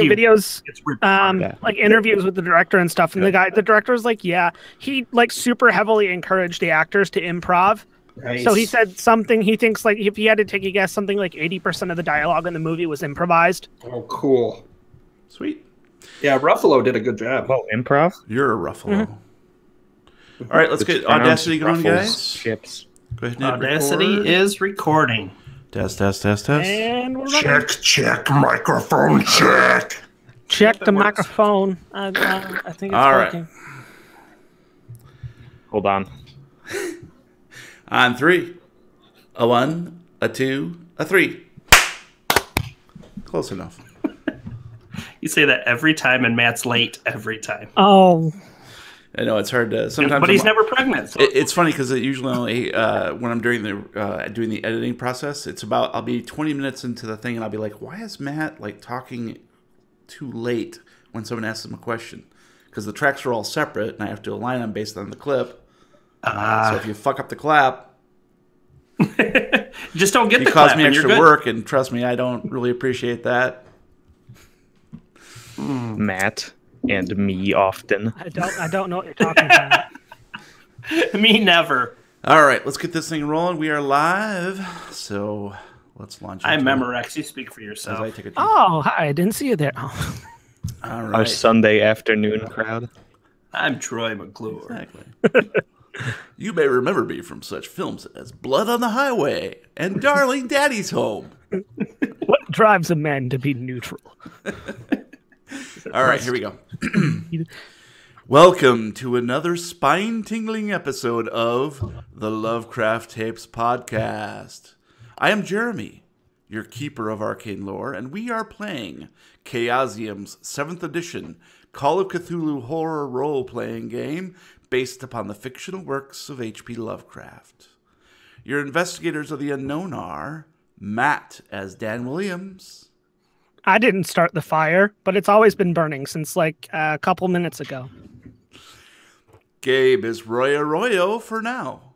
videos, It's retarded. like interviews with the director and stuff, and the director was like, yeah, he like super heavily encouraged the actors to improv. Nice. So he said something, he thinks like if he had to take a guess, something like 80% of the dialogue in the movie was improvised. Oh, cool. Sweet. Yeah, Ruffalo did a good job. Oh, improv? You're a Ruffalo. All right, let's get Audacity going, guys. Chips. Go ahead and hit Audacity record. is recording. Test. And we're running. Check, microphone check. Check the microphone. I think it's All right. working. Hold on. On 3. A 1, a 2, a 3. Close enough. You say that every time, and Matt's late every time. Oh, I know it's hard to sometimes. But he's never pregnant. So. It's funny because it usually only when I'm doing the editing process, it's about I'll be 20 minutes into the thing and I'll be like, why is Matt like talking too late when someone asks him a question? Because the tracks are all separate and I have to align them based on the clip. So if you fuck up the clap, just don't get you the cause clap me and extra you're good. work, and trust me, I don't really appreciate that. Matt and me often. I don't know what you're talking about. Me never. All right, let's get this thing rolling. We are live, so let's launch. I'm into it. Memorex. You speak for As yourself. I take a Oh, hi! I didn't see you there. Oh. All Our right. Sunday afternoon crowd. I'm Troy McClure. Exactly. You may remember me from such films as Blood on the Highway and Darling Daddy's Home. What drives a man to be neutral? All right, here we go. Welcome to another spine-tingling episode of the Lovecraft Tapes podcast. I am Jeremy, your keeper of arcane lore, and we are playing Chaosium's 7th edition Call of Cthulhu horror role-playing game based upon the fictional works of H.P. Lovecraft. Your investigators of the unknown are Matt as Dan Williams. I didn't start the fire, but it's always been burning since like a couple minutes ago. Gabe is Roy Arroyo for now.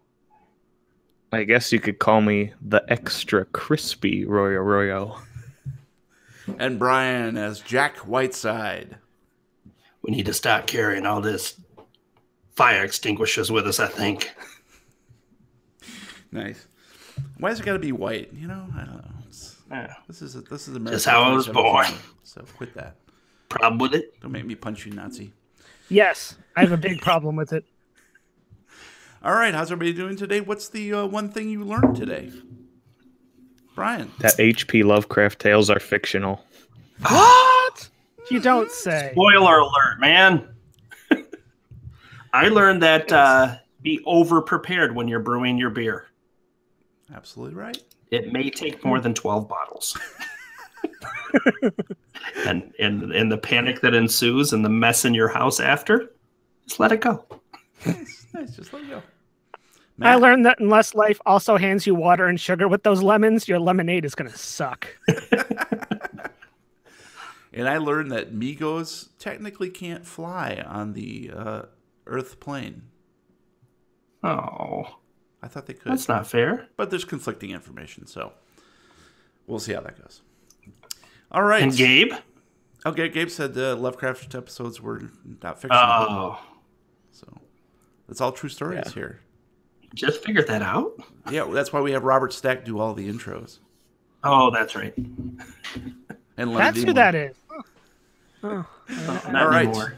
I guess you could call me the extra crispy Roy Arroyo. And Brian as Jack Whiteside. We need to stop carrying all this fire extinguishers with us, I think. Nice. Why has it got to be white? You know, I don't know. Yeah. This is America. Just how I was born. So quit that. Problem with it? Don't make me punch you, Nazi. Yes, I have a big problem with it. All right, how's everybody doing today? What's the one thing you learned today, Brian? That H.P. Lovecraft tales are fictional. What? You don't say. Spoiler alert, man. I learned that be over-prepared when you're brewing your beer. Absolutely right. It may take more than 12 bottles. and the panic that ensues and the mess in your house after, just let it go. Nice. Just let it go. I learned that unless life also hands you water and sugar with those lemons, your lemonade is going to suck. And I learned that Migos technically can't fly on the Earth plane. Oh, I thought they could. that's not fair. But there's conflicting information, so we'll see how that goes. All right. And Gabe? Okay, Gabe said the Lovecraft episodes were not fictional. Oh, So it's all true stories here. just figured that out? Yeah, that's why we have Robert Stack do all the intros. Oh, that's right. And That's who that is. Oh. Not All right. anymore.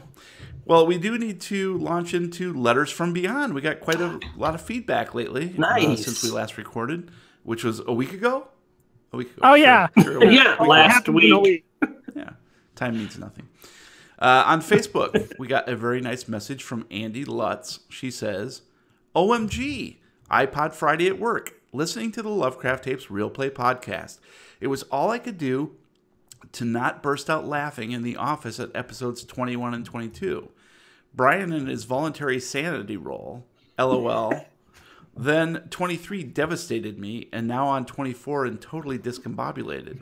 Well, we do need to launch into Letters from Beyond. We got quite a lot of feedback lately. Nice. Since we last recorded, which was a week ago. Oh, yeah. Sure, a week. Yeah, last week. Yeah, time means nothing. On Facebook, we got a very nice message from Andy Lutz. She says, OMG, iPod Friday at work, listening to the Lovecraft Tapes Real Play podcast. It was all I could do to not burst out laughing in the office at episodes 21 and 22. Brian and his voluntary sanity roll, LOL. Then 23 devastated me, and now on 24 and totally discombobulated.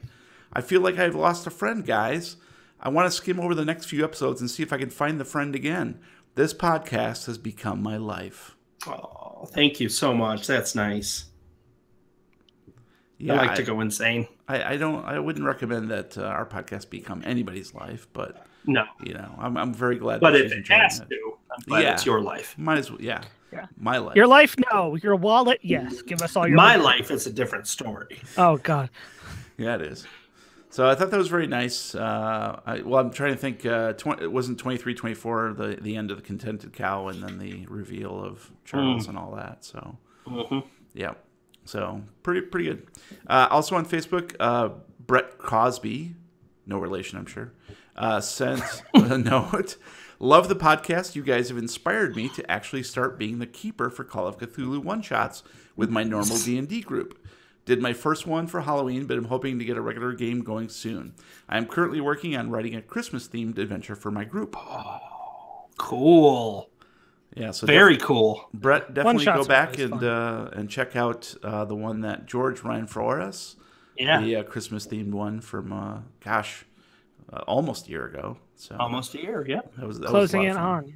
I feel like I've lost a friend, guys. I want to skim over the next few episodes and see if I can find the friend again. This podcast has become my life. Oh, thank you so much. That's nice. Yeah, I like to go insane. I wouldn't recommend that our podcast become anybody's life, but No. I'm very glad But that if she's it enjoying has it. to, I'm glad it's your life. Might as well, yeah. My life. Your life, no. Your wallet, yes. Give us all your My money. life is a different story. Oh, God. Yeah, it is. So I thought that was very nice. I'm trying to think. It wasn't 23, 24, the end of the Contented Cow, and then the reveal of Charles and all that. So, yeah. So pretty good. Also on Facebook, Brett Crosby, no relation, I'm sure, sent a note. Love the podcast. You guys have inspired me to actually start being the keeper for Call of Cthulhu one-shots with my normal D&D group. Did my first one for Halloween, but I'm hoping to get a regular game going soon. I am currently working on writing a Christmas-themed adventure for my group. Oh, cool. Yeah, so very cool. Brett, definitely go back fun. and check out the one that George ran for us. Yeah. The Christmas-themed one from, almost a year ago. So almost a year, yeah. That was Closing in on. Yeah.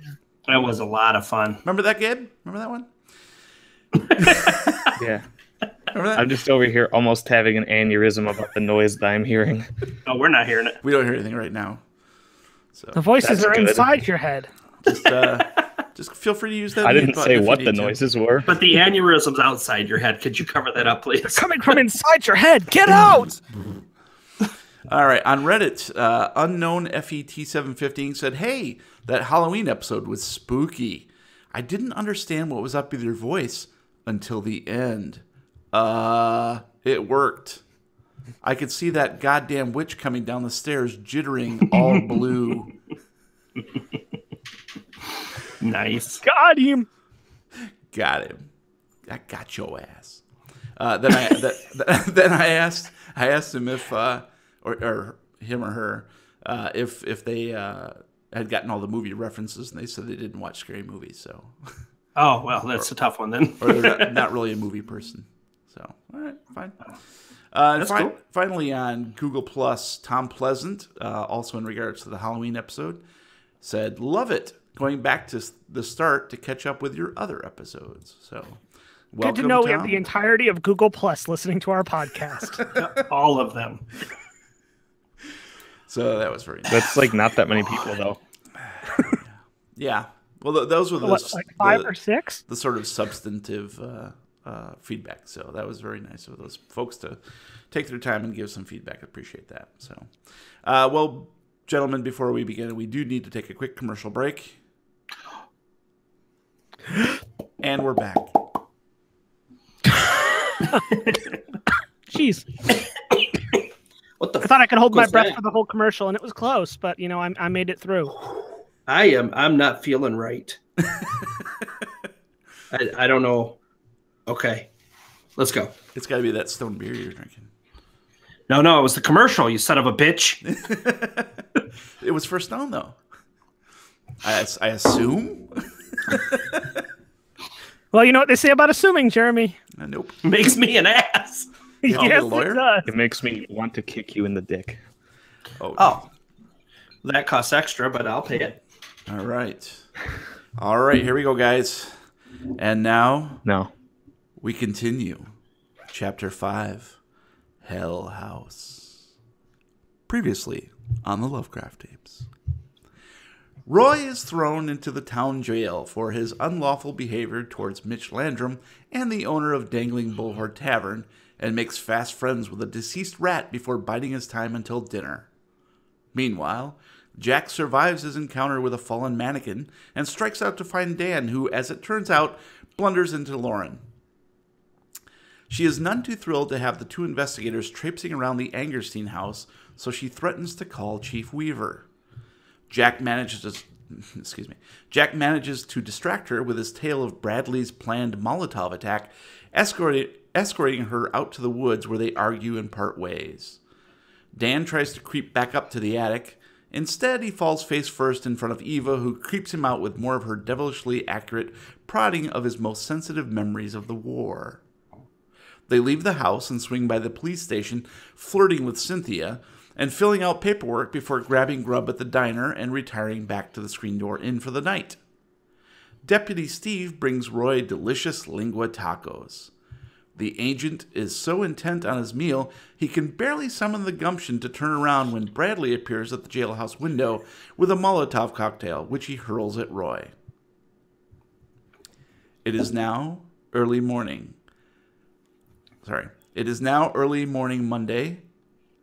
That was a lot of fun. Remember that, Gabe? Remember that one? Yeah. Remember that? I'm just over here almost having an aneurysm about the noise that I'm hearing. Oh, we're not hearing it. We don't hear anything right now. So The voices are good. inside your head. just feel free to use that. I mute didn't button say if you what need the to. noises were. But the aneurysm's outside your head. Could you cover that up, please? Coming from inside your head. Get out! All right, on Reddit, unknown FET715 said, "Hey, that Halloween episode was spooky. I didn't understand what was up with your voice until the end. It worked. I could see that goddamn witch coming down the stairs, jittering all blue." Nice. Got him. Got him. I got your ass. Then I asked him if or him or her if they had gotten all the movie references, and they said they didn't watch scary movies. So, Oh, well, that's a tough one then. or they're not really a movie person. So, all right, fine. That's cool. Finally, on Google Plus, Tom Pleasant, also in regards to the Halloween episode, said, "Love it. Going back to the start to catch up with your other episodes." So, welcome, Good to know we Tom. have the entirety of Google Plus listening to our podcast. All of them. So that was very nice. That's like not that many people, though. Yeah. Well, those were What, like 5 or 6? the sort of substantive feedback. So that was very nice of those folks to take their time and give some feedback. I appreciate that. So, well, gentlemen, before we begin, we do need to take a quick commercial break. And we're back. Jeez. What the I thought I could hold my was breath that? for the whole commercial, and it was close, but, I made it through. I'm not feeling right. I don't know. Okay. Let's go. It's got to be that stone beer you're drinking. No, it was the commercial, you son of a bitch. It was for Stone, though. I assume? Well, you know what they say about assuming, Jeremy. Nope. Makes me an ass. You want to Yes, be a lawyer? it does. It makes me want to kick you in the dick. Oh. That costs extra, but I'll pay it. All right. All right, here we go, guys. And now No. we continue. Chapter 5, Hell House. Previously on the Lovecraft Tapes. Roy is thrown into the town jail for his unlawful behavior towards Mitch Landrum and the owner of Dangling Bullhorn Tavern, and makes fast friends with a deceased rat before biding his time until dinner. Meanwhile, Jack survives his encounter with a fallen mannequin and strikes out to find Dan, who, as it turns out, blunders into Lauren. She is none too thrilled to have the two investigators traipsing around the Angerstein house, so she threatens to call Chief Weaver. Jack manages to distract her with his tale of Bradley's planned Molotov attack, escorting her out to the woods where they argue and part ways. Dan tries to creep back up to the attic. Instead, he falls face first in front of Eva, who creeps him out with more of her devilishly accurate prodding of his most sensitive memories of the war. They leave the house and swing by the police station, flirting with Cynthia, and filling out paperwork before grabbing grub at the diner and retiring back to the Screen Door Inn for the night. Deputy Steve brings Roy delicious lingua tacos. The agent is so intent on his meal, he can barely summon the gumption to turn around when Bradley appears at the jailhouse window with a Molotov cocktail, which he hurls at Roy. It is now early morning. It is now early morning Monday.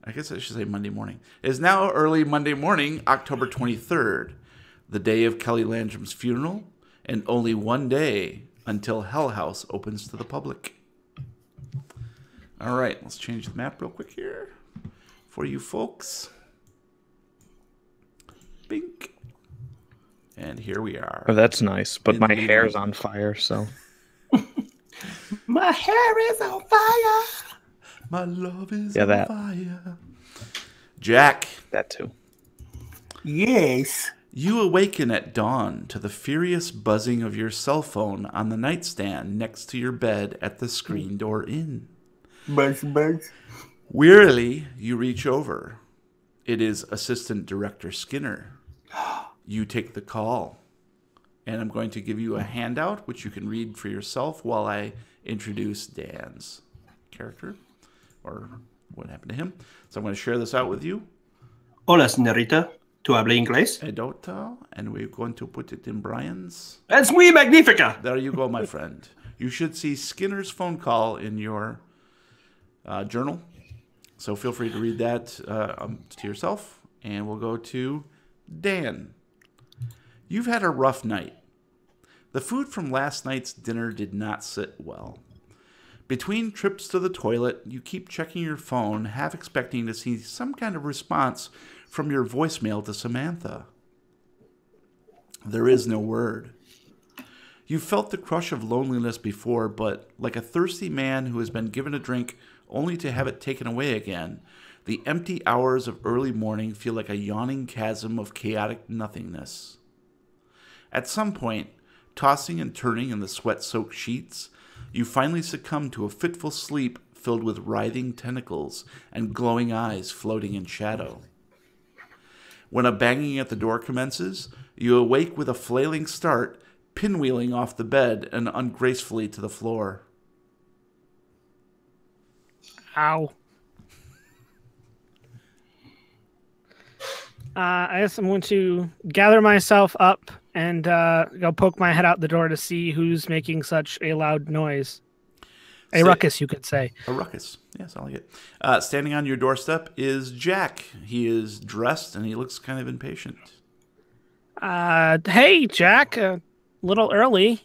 I guess I should say Monday morning. It is now early Monday morning, October 23rd, the day of Kelly Landrum's funeral, and only one day until Hell House opens to the public. All right, let's change the map real quick here for you folks. Bink. And here we are. Oh, that's nice, but my hair's on fire, so. My hair is on fire. My love is Yeah, on that. fire. Jack. That too. Yes. You awaken at dawn to the furious buzzing of your cell phone on the nightstand next to your bed at the Screen Door Inn. Buzz, buzz. Wearily, you reach over. It is Assistant Director Skinner. You take the call. And I'm going to give you a handout, which you can read for yourself while I introduce Dan's character, or what happened to him. So I'm going to share this out with you. Hola, señorita. ¿Tú hablas inglés? Edota, and we're going to put it in Brian's. That's muy magnifica. There you go, my friend. You should see Skinner's phone call in your journal. So feel free to read that to yourself. And we'll go to Dan. You've had a rough night. The food from last night's dinner did not sit well. Between trips to the toilet, you keep checking your phone, half expecting to see some kind of response from your voicemail to Samantha. There is no word. You've felt the crush of loneliness before, but like a thirsty man who has been given a drink only to have it taken away again, the empty hours of early morning feel like a yawning chasm of chaotic nothingness. At some point, tossing and turning in the sweat-soaked sheets, you finally succumb to a fitful sleep filled with writhing tentacles and glowing eyes floating in shadow. When a banging at the door commences, you awake with a flailing start, pinwheeling off the bed and ungracefully to the floor. Ow. I guess I'm going to gather myself up and go poke my head out the door to see who's making such a loud noise. A ruckus, you could say. A ruckus. Yes, I like it. Standing on your doorstep is Jack. He is dressed and he looks kind of impatient. Hey, Jack. A little early.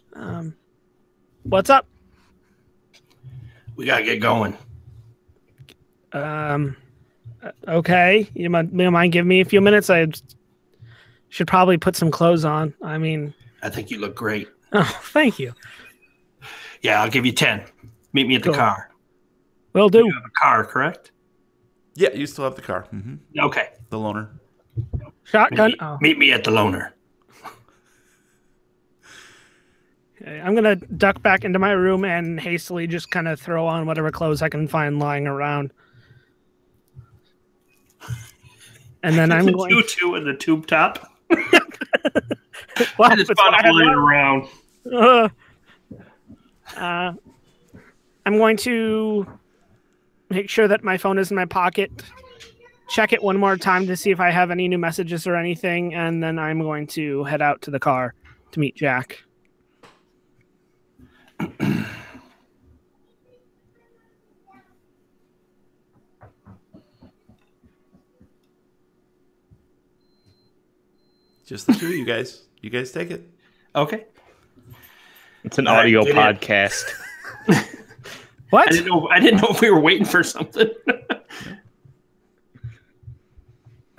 What's up? We gotta get going. Okay. You mind giving me a few minutes? I should probably put some clothes on. I mean... I think you look great. Oh, thank you. Yeah, I'll give you 10. Meet me at the car. Will do. You have a car, correct? Yeah, you still have the car. Mm-hmm. Okay. The loaner. Shotgun? Meet me at the loaner. Okay, I'm going to duck back into my room and hastily just kind of throw on whatever clothes I can find lying around. And then I'm going to tutu in the tube top. Well, I just found it laying around. I'm going to make sure that my phone is in my pocket, check it one more time to see if I have any new messages or anything, and then I'm going to head out to the car to meet Jack. Just the two of you guys. You guys take it. Okay. It's an audio podcast. What? I didn't know if we were waiting for something.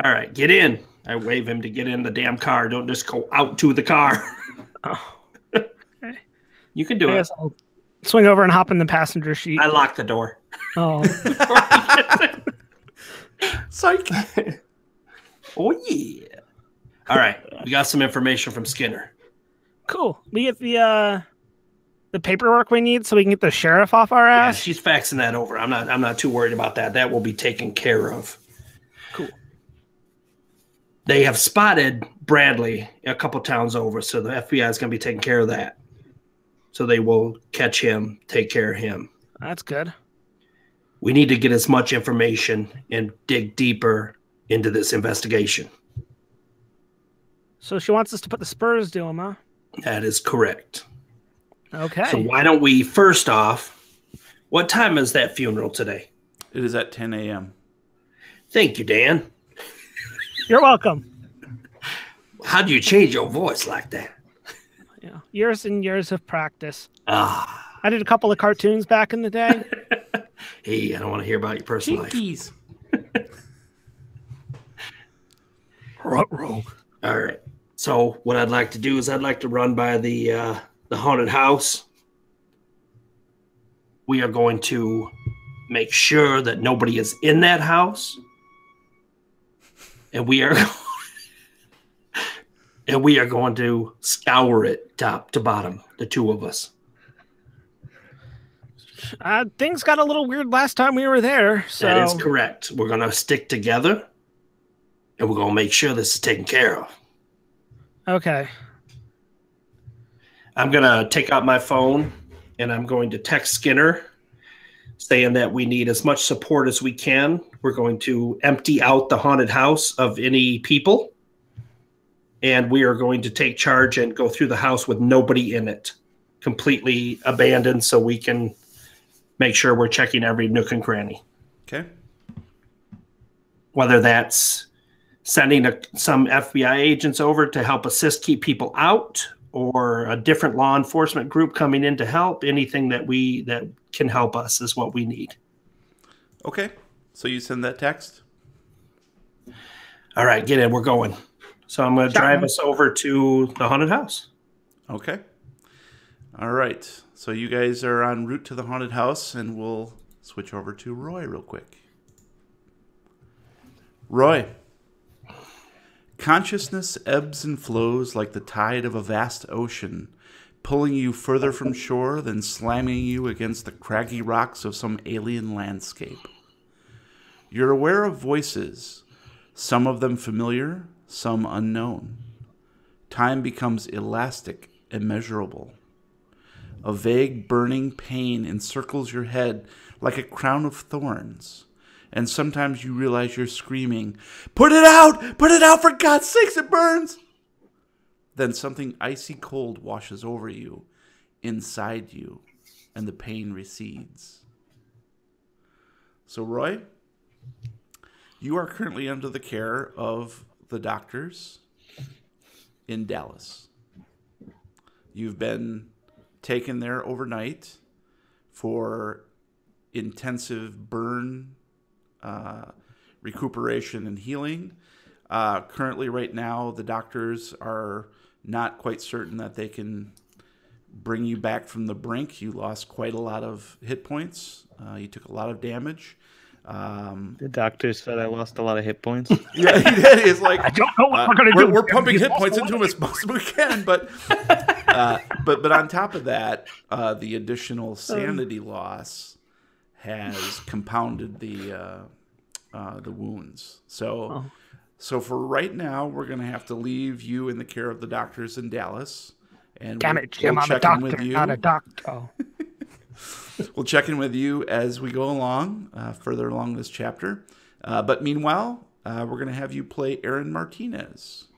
All right, get in. I wave him to get in the damn car. Don't just go out to the car. Oh. Okay. You can do I it. guess I'll swing over and hop in the passenger seat. I locked the door. Oh. Psych. Oh, yeah. All right, we got some information from Skinner. Cool. We get the paperwork we need so we can get the sheriff off our Yeah, ass. she's faxing that over. I'm not too worried about that. That will be taken care of. Cool. They have spotted Bradley a couple towns over, so the FBI is going to be taking care of that. So they will catch him, take care of him. That's good. We need to get as much information and dig deeper into this investigation. So she wants us to put the spurs to him, huh? That is correct. Okay. So why don't we, first off, what time is that funeral today? It is at 10 a.m. Thank you, Dan. You're welcome. How do you change your voice like that? Yeah, years and years of practice. Ah. I did a couple of cartoons back in the day. Hey, I don't want to hear about your personal Jinkies. life. All right. So what I'd like to do is I'd like to run by the haunted house. We are going to make sure that nobody is in that house, and we are going to scour it top to bottom, the two of us. Things got a little weird last time we were there. So That is correct. We're going to stick together, and we're going to make sure this is taken care of. Okay. I'm going to take out my phone, and I'm going to text Skinner saying that we need as much support as we can. We're going to empty out the haunted house of any people, and we are going to take charge and go through the house with nobody in it, completely abandoned, so we can make sure we're checking every nook and cranny. Okay. Whether that's sending some FBI agents over to help assist keep people out, or a different law enforcement group coming in to help, anything that can help us is what we need. Okay. So you send that text? All right, get in. We're going. So I'm going to drive us over to the haunted house. Okay. All right. So you guys are en route to the haunted house, and we'll switch over to Roy real quick. Roy. Consciousness ebbs and flows like the tide of a vast ocean, pulling you further from shore than slamming you against the craggy rocks of some alien landscape. You're aware of voices, some of them familiar, some unknown. Time becomes elastic, immeasurable. A vague burning pain encircles your head like a crown of thorns. And sometimes you realize you're screaming, "Put it out! Put it out, for God's sakes, it burns!" Then something icy cold washes over you, inside you, and the pain recedes. So, Roy, you are currently under the care of the doctors in Dallas. You've been taken there overnight for intensive burn recuperation and healing. Currently, right now, the doctors are not quite certain that they can bring you back from the brink. You lost quite a lot of hit points. You took a lot of damage. The doctor said I lost a lot of hit points. Yeah, he did. He's like, I don't know what we're going to do. We're pumping hit points into him as much as we can, but on top of that, the additional sanity loss has compounded the wounds. So for right now, we're going to have to leave you in the care of the doctors in Dallas. And Damn it, Jim! I'm a doctor, not a doctor. We'll check in with you as we go along, further along this chapter. But meanwhile, we're going to have you play Aaron Martinez.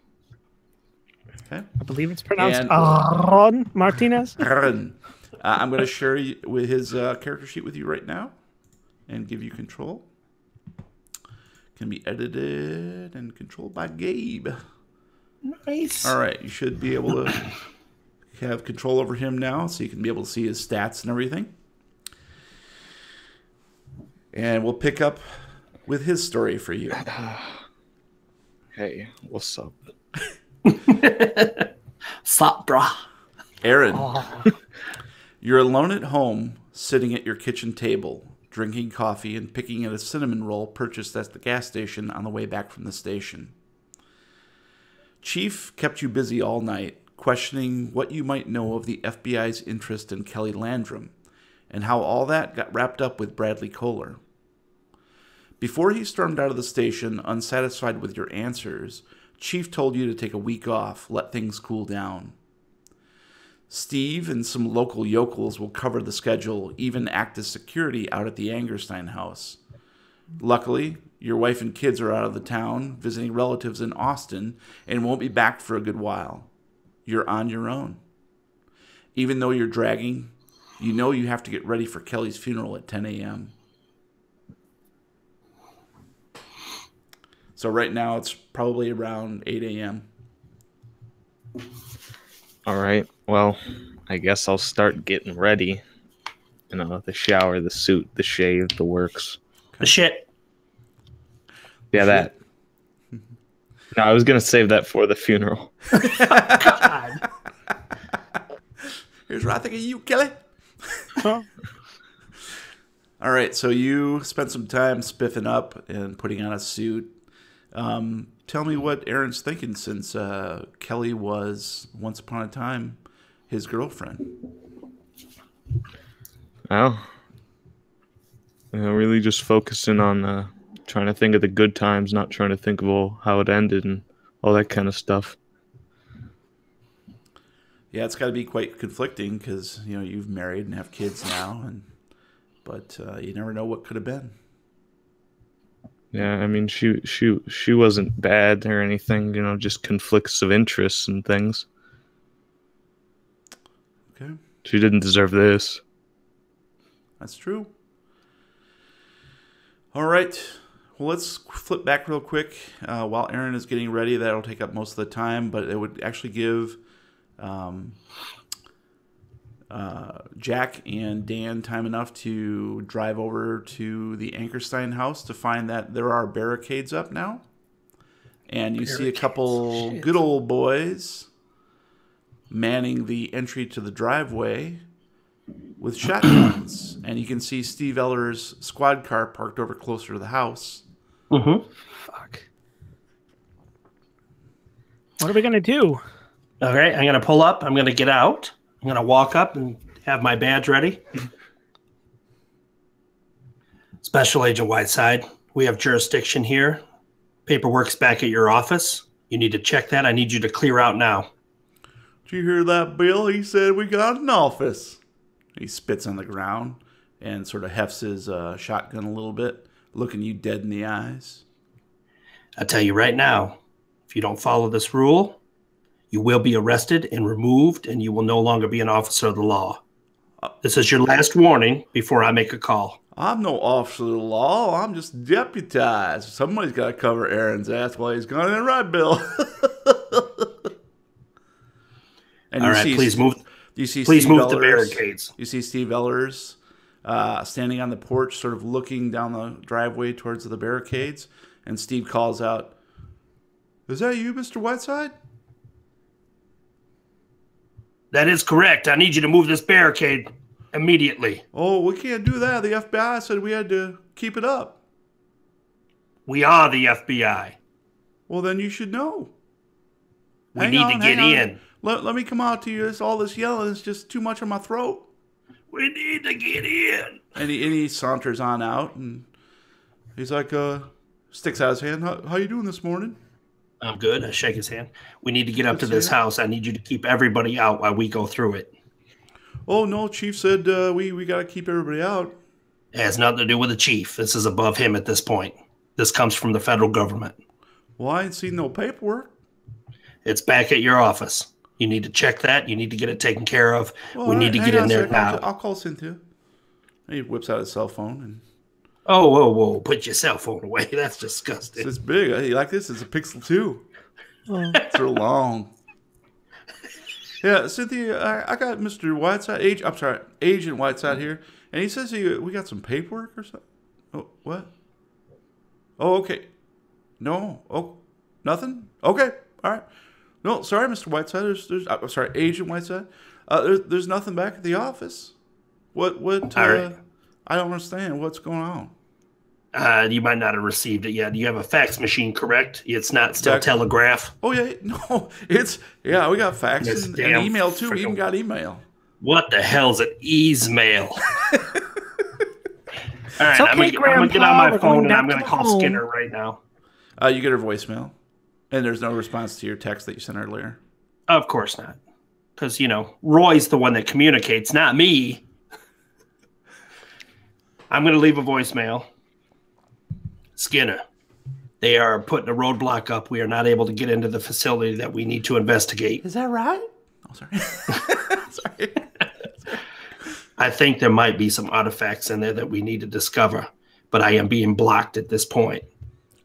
Okay. I believe it's pronounced Aaron Martinez. Aaron. I'm going to share with his character sheet with you right now and give you control. Can be edited and controlled by Gabe. Nice. All right. You should be able to have control over him now, so you can be able to see his stats and everything. And we'll pick up with his story for you. Hey, what's up? Sup, brah? Aaron, you're alone at home, sitting at your kitchen table, drinking coffee and picking at a cinnamon roll purchased at the gas station on the way back from the station. Chief kept you busy all night, questioning what you might know of the FBI's interest in Kelly Landrum, and how all that got wrapped up with Bradley Kohler. Before he stormed out of the station, unsatisfied with your answers, Chief told you to take a week off, let things cool down. Steve and some local yokels will cover the schedule, even act as security out at the Angerstein house. Luckily, your wife and kids are out of the town, visiting relatives in Austin, and won't be back for a good while. You're on your own. Even though you're dragging, you know you have to get ready for Kelly's funeral at 10 a.m. So right now it's probably around 8 a.m. All right. Well, I guess I'll start getting ready. You know, the shower, the suit, the shave, the works. The shit. Yeah, that. No, I was going to save that for the funeral. God. Here's what I think of you, Kelly. Huh? All right, so you spent some time spiffing up and putting on a suit. Tell me what Aaron's thinking, since Kelly was, once upon a time, his girlfriend. Well, really just focusing on trying to think of the good times, not trying to think of how it ended and all that kind of stuff. Yeah, it's got to be quite conflicting because, you know, you've married and have kids now, but you never know what could have been. Yeah, I mean, she wasn't bad or anything, you know, just conflicts of interests and things. Okay. She didn't deserve this. That's true. All right. Well, let's flip back real quick. While Aaron is getting ready, that'll take up most of the time, but it would actually give Jack and Dan time enough to drive over to the Ankerstein house to find that there are barricades up now. And you see a couple good old boys manning the entry to the driveway with shotguns. And you can see Steve Eller's squad car parked over closer to the house. Mm-hmm. Fuck. What are we going to do? All right, I'm going to pull up. I'm going to get out. I'm going to walk up and have my badge ready. Special Agent Whiteside, we have jurisdiction here. Paperwork's back at your office. You need to check that. I need you to clear out now. Did you hear that, Bill? He said we got an office. He spits on the ground and sort of hefts his shotgun a little bit, looking you dead in the eyes. I tell you right now, if you don't follow this rule, you will be arrested and removed, and you will no longer be an officer of the law. This is your last warning before I make a call. I'm no officer of the law. I'm just deputized. Somebody's got to cover Aaron's ass while he's gone in, right, Bill? And all right, please move. Please move the barricades. You see Steve Ellers standing on the porch, sort of looking down the driveway towards the barricades, and Steve calls out, "Is that you, Mr. Whiteside?" That is correct. I need you to move this barricade immediately. Oh, we can't do that. The FBI said we had to keep it up. We are the FBI. Well, then you should know. We need to get in. Let me come out to you. All this yelling is just too much on my throat. We need to get in. And he saunters on out, and he's like, sticks out his hand. How you doing this morning? I'm good. I shake his hand. We need to get up to this house. I need you to keep everybody out while we go through it. Oh, no, Chief said we got to keep everybody out. It has nothing to do with the chief. This is above him at this point. This comes from the federal government. Well, I ain't seen no paperwork. It's back at your office. You need to check that. You need to get it taken care of. Well, we need to get in there now. I'll call Cynthia. And he whips out his cell phone. And Oh, whoa. Put your cell phone away. That's disgusting. it's big. You like this? It's a Pixel 2. It's real long. Yeah, Cynthia, I got Mr. Whiteside, Agent Whiteside here, and he says we got some paperwork or something. Oh, what? Oh, okay. No, nothing. Okay, all right. No, sorry, Mr. Whiteside. I'm sorry, Agent Whiteside. There's nothing back at the office. What? All right. I don't understand. What's going on? You might not have received it yet. You have a fax machine, correct? It's not still telegraph. Oh yeah, no, we got fax and email too. We even got email. What the hell's an e-mail? All right, okay, I'm gonna get on my phone and I'm gonna call Skinner right now. You get her voicemail, and there's no response to your text that you sent earlier. Of course not. because, Roy's the one that communicates, not me. I'm going to leave a voicemail. Skinner, they are putting a roadblock up. We are not able to get into the facility that we need to investigate. Is that right? Oh, sorry. Sorry. I think there might be some artifacts in there that we need to discover, but I am being blocked at this point.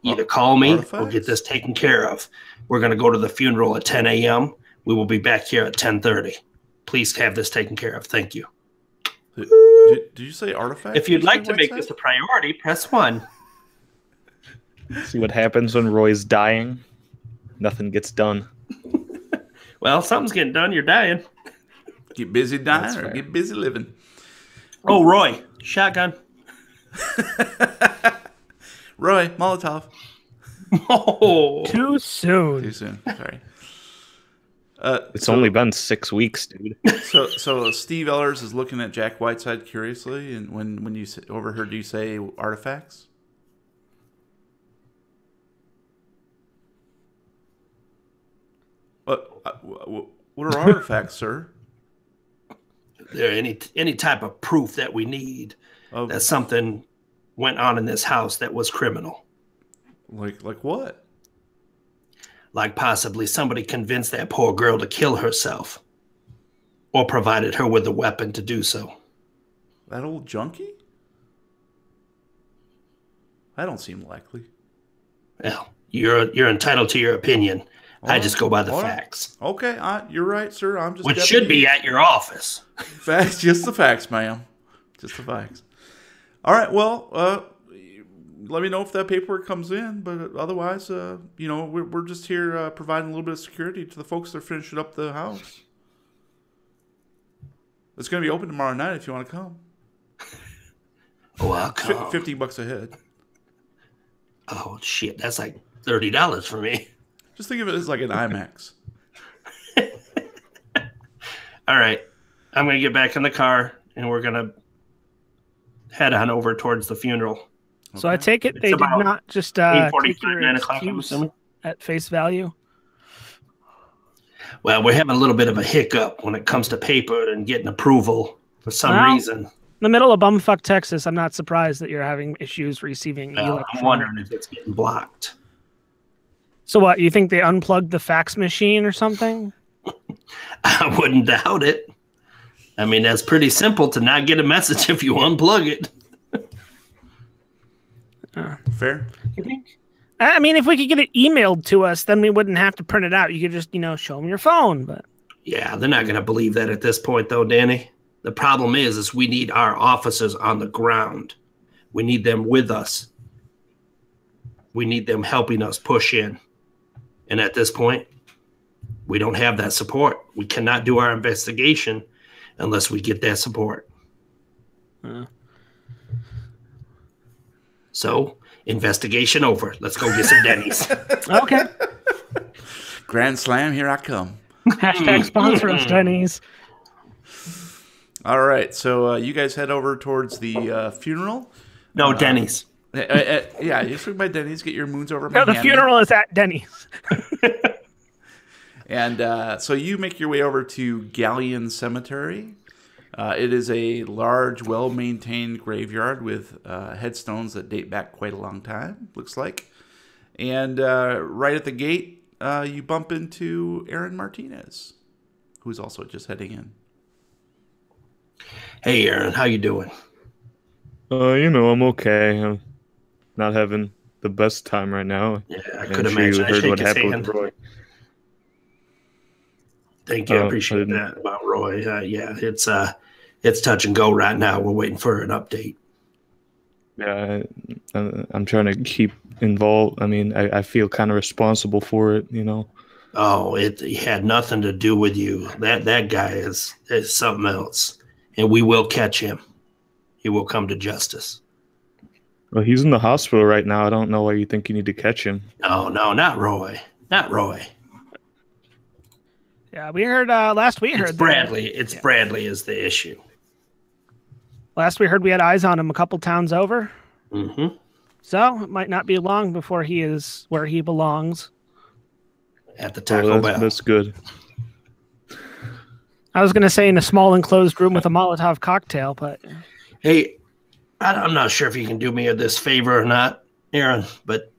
Either call me or get this taken care of. We're going to go to the funeral at 10 a.m. We will be back here at 10:30. Please have this taken care of. Thank you. Did you say artifact? If you'd like to make this a priority, press 1. See what happens when Roy's dying? Nothing gets done. Well, something's getting done. You're dying. Get busy dying or get busy living. Oh, Roy, shotgun. Roy, Molotov. Oh, Too soon. Too soon. Sorry. It's only been 6 weeks, dude. So Steve Ellers is looking at Jack Whiteside curiously, and when you overheard you say artifacts. What are artifacts, sir? There any type of proof that we need that something went on in this house that was criminal. Like what? Like possibly somebody convinced that poor girl to kill herself, or provided her with a weapon to do so. That old junkie? That don't seem likely. Well, you're entitled to your opinion. All I right. just go by the All right. facts. Okay, you're right, sir. I'm just Which should be at your office. facts, just the facts, ma'am. Just the facts. All right. Well, let me know if that paperwork comes in. But otherwise, we're just here providing a little bit of security to the folks that are finishing up the house. It's going to be open tomorrow night if you want to come. Oh, I'll come. $50 a head. Oh, shit. That's like $30 for me. Just think of it as like an IMAX. All right. I'm going to get back in the car, and we're going to head on over towards the funeral. Okay. So I take it they did not just take your 9 o'clock, I'm excuse assuming. at face value. Well, we're having a little bit of a hiccup when it comes to paper and getting approval for some reason. In the middle of bumfuck Texas, I'm not surprised that you're having issues receiving Well, I'm wondering if it's getting blocked. So what, you think they unplugged the fax machine or something? I wouldn't doubt it. I mean, that's pretty simple to not get a message if you unplug it. Fair. You think? I mean, if we could get it emailed to us, then we wouldn't have to print it out. You could just, show them your phone. But Yeah, they're not going to believe that at this point, though, Danny. The problem is we need our officers on the ground. We need them with us. We need them helping us push in. And at this point, we don't have that support. We cannot do our investigation unless we get that support. So, investigation over. Let's go get some Denny's. okay. Grand Slam, here I come. Hashtag sponsor us, Denny's. All right, so you guys head over towards the funeral. No, Denny's. Yeah, you swing by Denny's, get your moons over. No, the funeral is at Denny's. And so you make your way over to Galleon Cemetery. It is a large, well-maintained graveyard with headstones that date back quite a long time, looks like. And right at the gate, you bump into Aaron Martinez, who's also just heading in. Hey, Aaron, how you doing? I'm okay. I'm not having the best time right now. Yeah, I I'm could sure imagine. you I heard shake what his happened hand. with Roy. Thank you. I appreciate that about Roy. Yeah, it's touch and go right now. We're waiting for an update. Yeah, I'm trying to keep involved. I mean, I feel kind of responsible for it, Oh, it had nothing to do with you. That guy is something else, and we will catch him. He will come to justice. Well, he's in the hospital right now. I don't know why you think you need to catch him. No, not Roy. Not Roy. Yeah, we heard last we heard It's Bradley. Bradley is the issue. Last we heard we had eyes on him a couple towns over. Mm-hmm. So it might not be long before he is where he belongs. At the Taco Bell. That's good. I was going to say in a small enclosed room with a Molotov cocktail, but Hey, I'm not sure if you can do me this favor or not, Aaron, but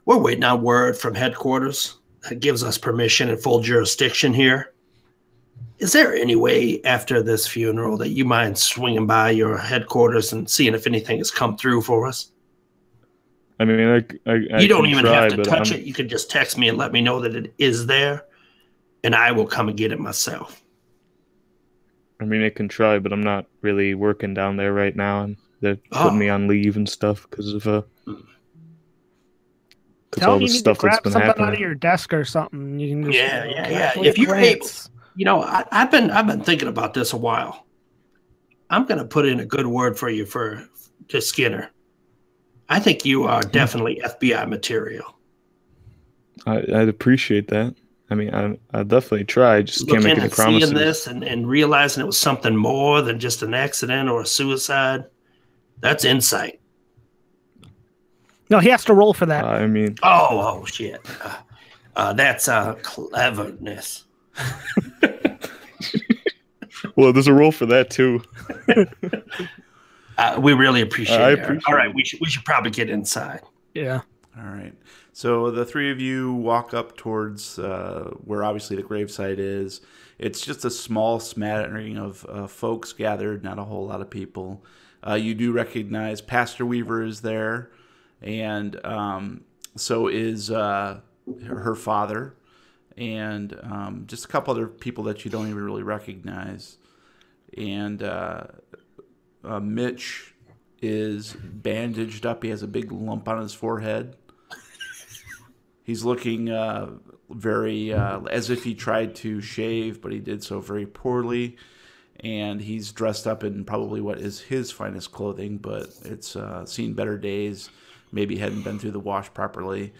we're waiting on word from headquarters that gives us permission and full jurisdiction here. Is there any way after this funeral that you mind swinging by your headquarters and seeing if anything has come through for us? I mean, I You don't can even try, have to but touch it. You can just text me and let me know that it is there, and I will come and get it myself. I mean, I can try, but I'm not really working down there right now, and they're putting me on leave and stuff because of tell all me the you need stuff to that's grab been something happening. out of your desk or something. You can just Yeah. casually If you're able, glance. I've been thinking about this a while. I'm gonna put in a good word for you to Skinner. I think you are definitely FBI material. I'd appreciate that. I mean, I definitely try. Just can't make any promises. Seeing this and realizing it was something more than just an accident or a suicide, that's insight. No, he has to roll for that. I mean, Oh shit. That's cleverness. well, there's a role for that too. We really appreciate I it. appreciate All right, it. we should probably get inside. Yeah. All right. So the three of you walk up towards where obviously the gravesite is. It's just a small smattering of folks gathered, not a whole lot of people. You do recognize Pastor Weaver is there, and so is her father, and just a couple other people that you don't even really recognize. And Mitch is bandaged up. He has a big lump on his forehead. He's looking very as if he tried to shave, but he did so very poorly. And he's dressed up in probably what is his finest clothing, but it's seen better days. Maybe hadn't been through the wash properly.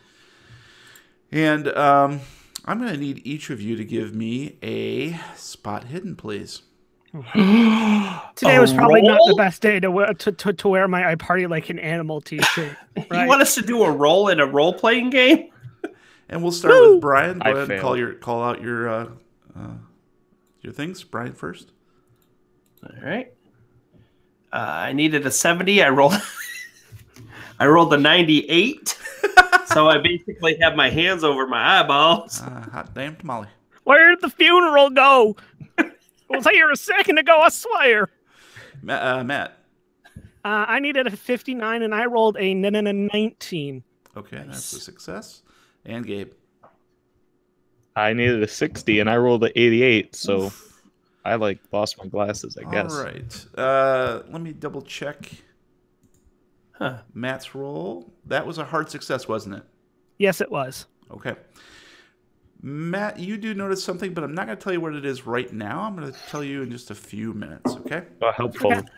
And I'm going to need each of you to give me a spot hidden, please. Today was probably not the best day to wear my "I party like an animal" t-shirt. Right? You want us to do a roll in a role-playing game? And we'll start with Brian. Go I ahead and failed. call out your things. Brian first. All right. I needed a 70. I rolled a 98. So I basically have my hands over my eyeballs. Hot damn tamale. Where did the funeral go? I was here a second ago, I swear. Matt. I needed a 59 and I rolled a 19. Okay, that's a success. And Gabe. I needed a 60 and I rolled an 88, so I lost my glasses, I guess. All right. Let me double check. Matt's roll. That was a hard success, wasn't it? Yes, it was. Okay. Matt, you do notice something, but I'm not going to tell you what it is right now. I'm going to tell you in just a few minutes, okay? Helpful. Okay.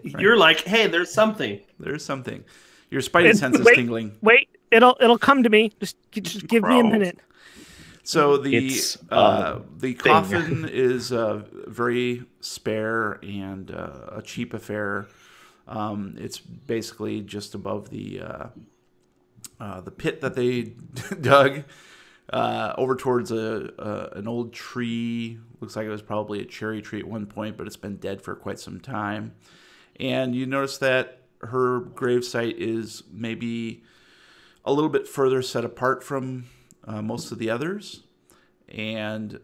You're like, hey, there's something. There's something. Your spidey sense is tingling. Wait, it'll come to me. Just give me a minute. So It's the coffin is very spare and a cheap affair. It's basically just above the pit that they dug over towards an old tree. Looks like it was probably a cherry tree at one point, but it's been dead for quite some time. And you notice that her gravesite is maybe a little bit further set apart from most of the others. And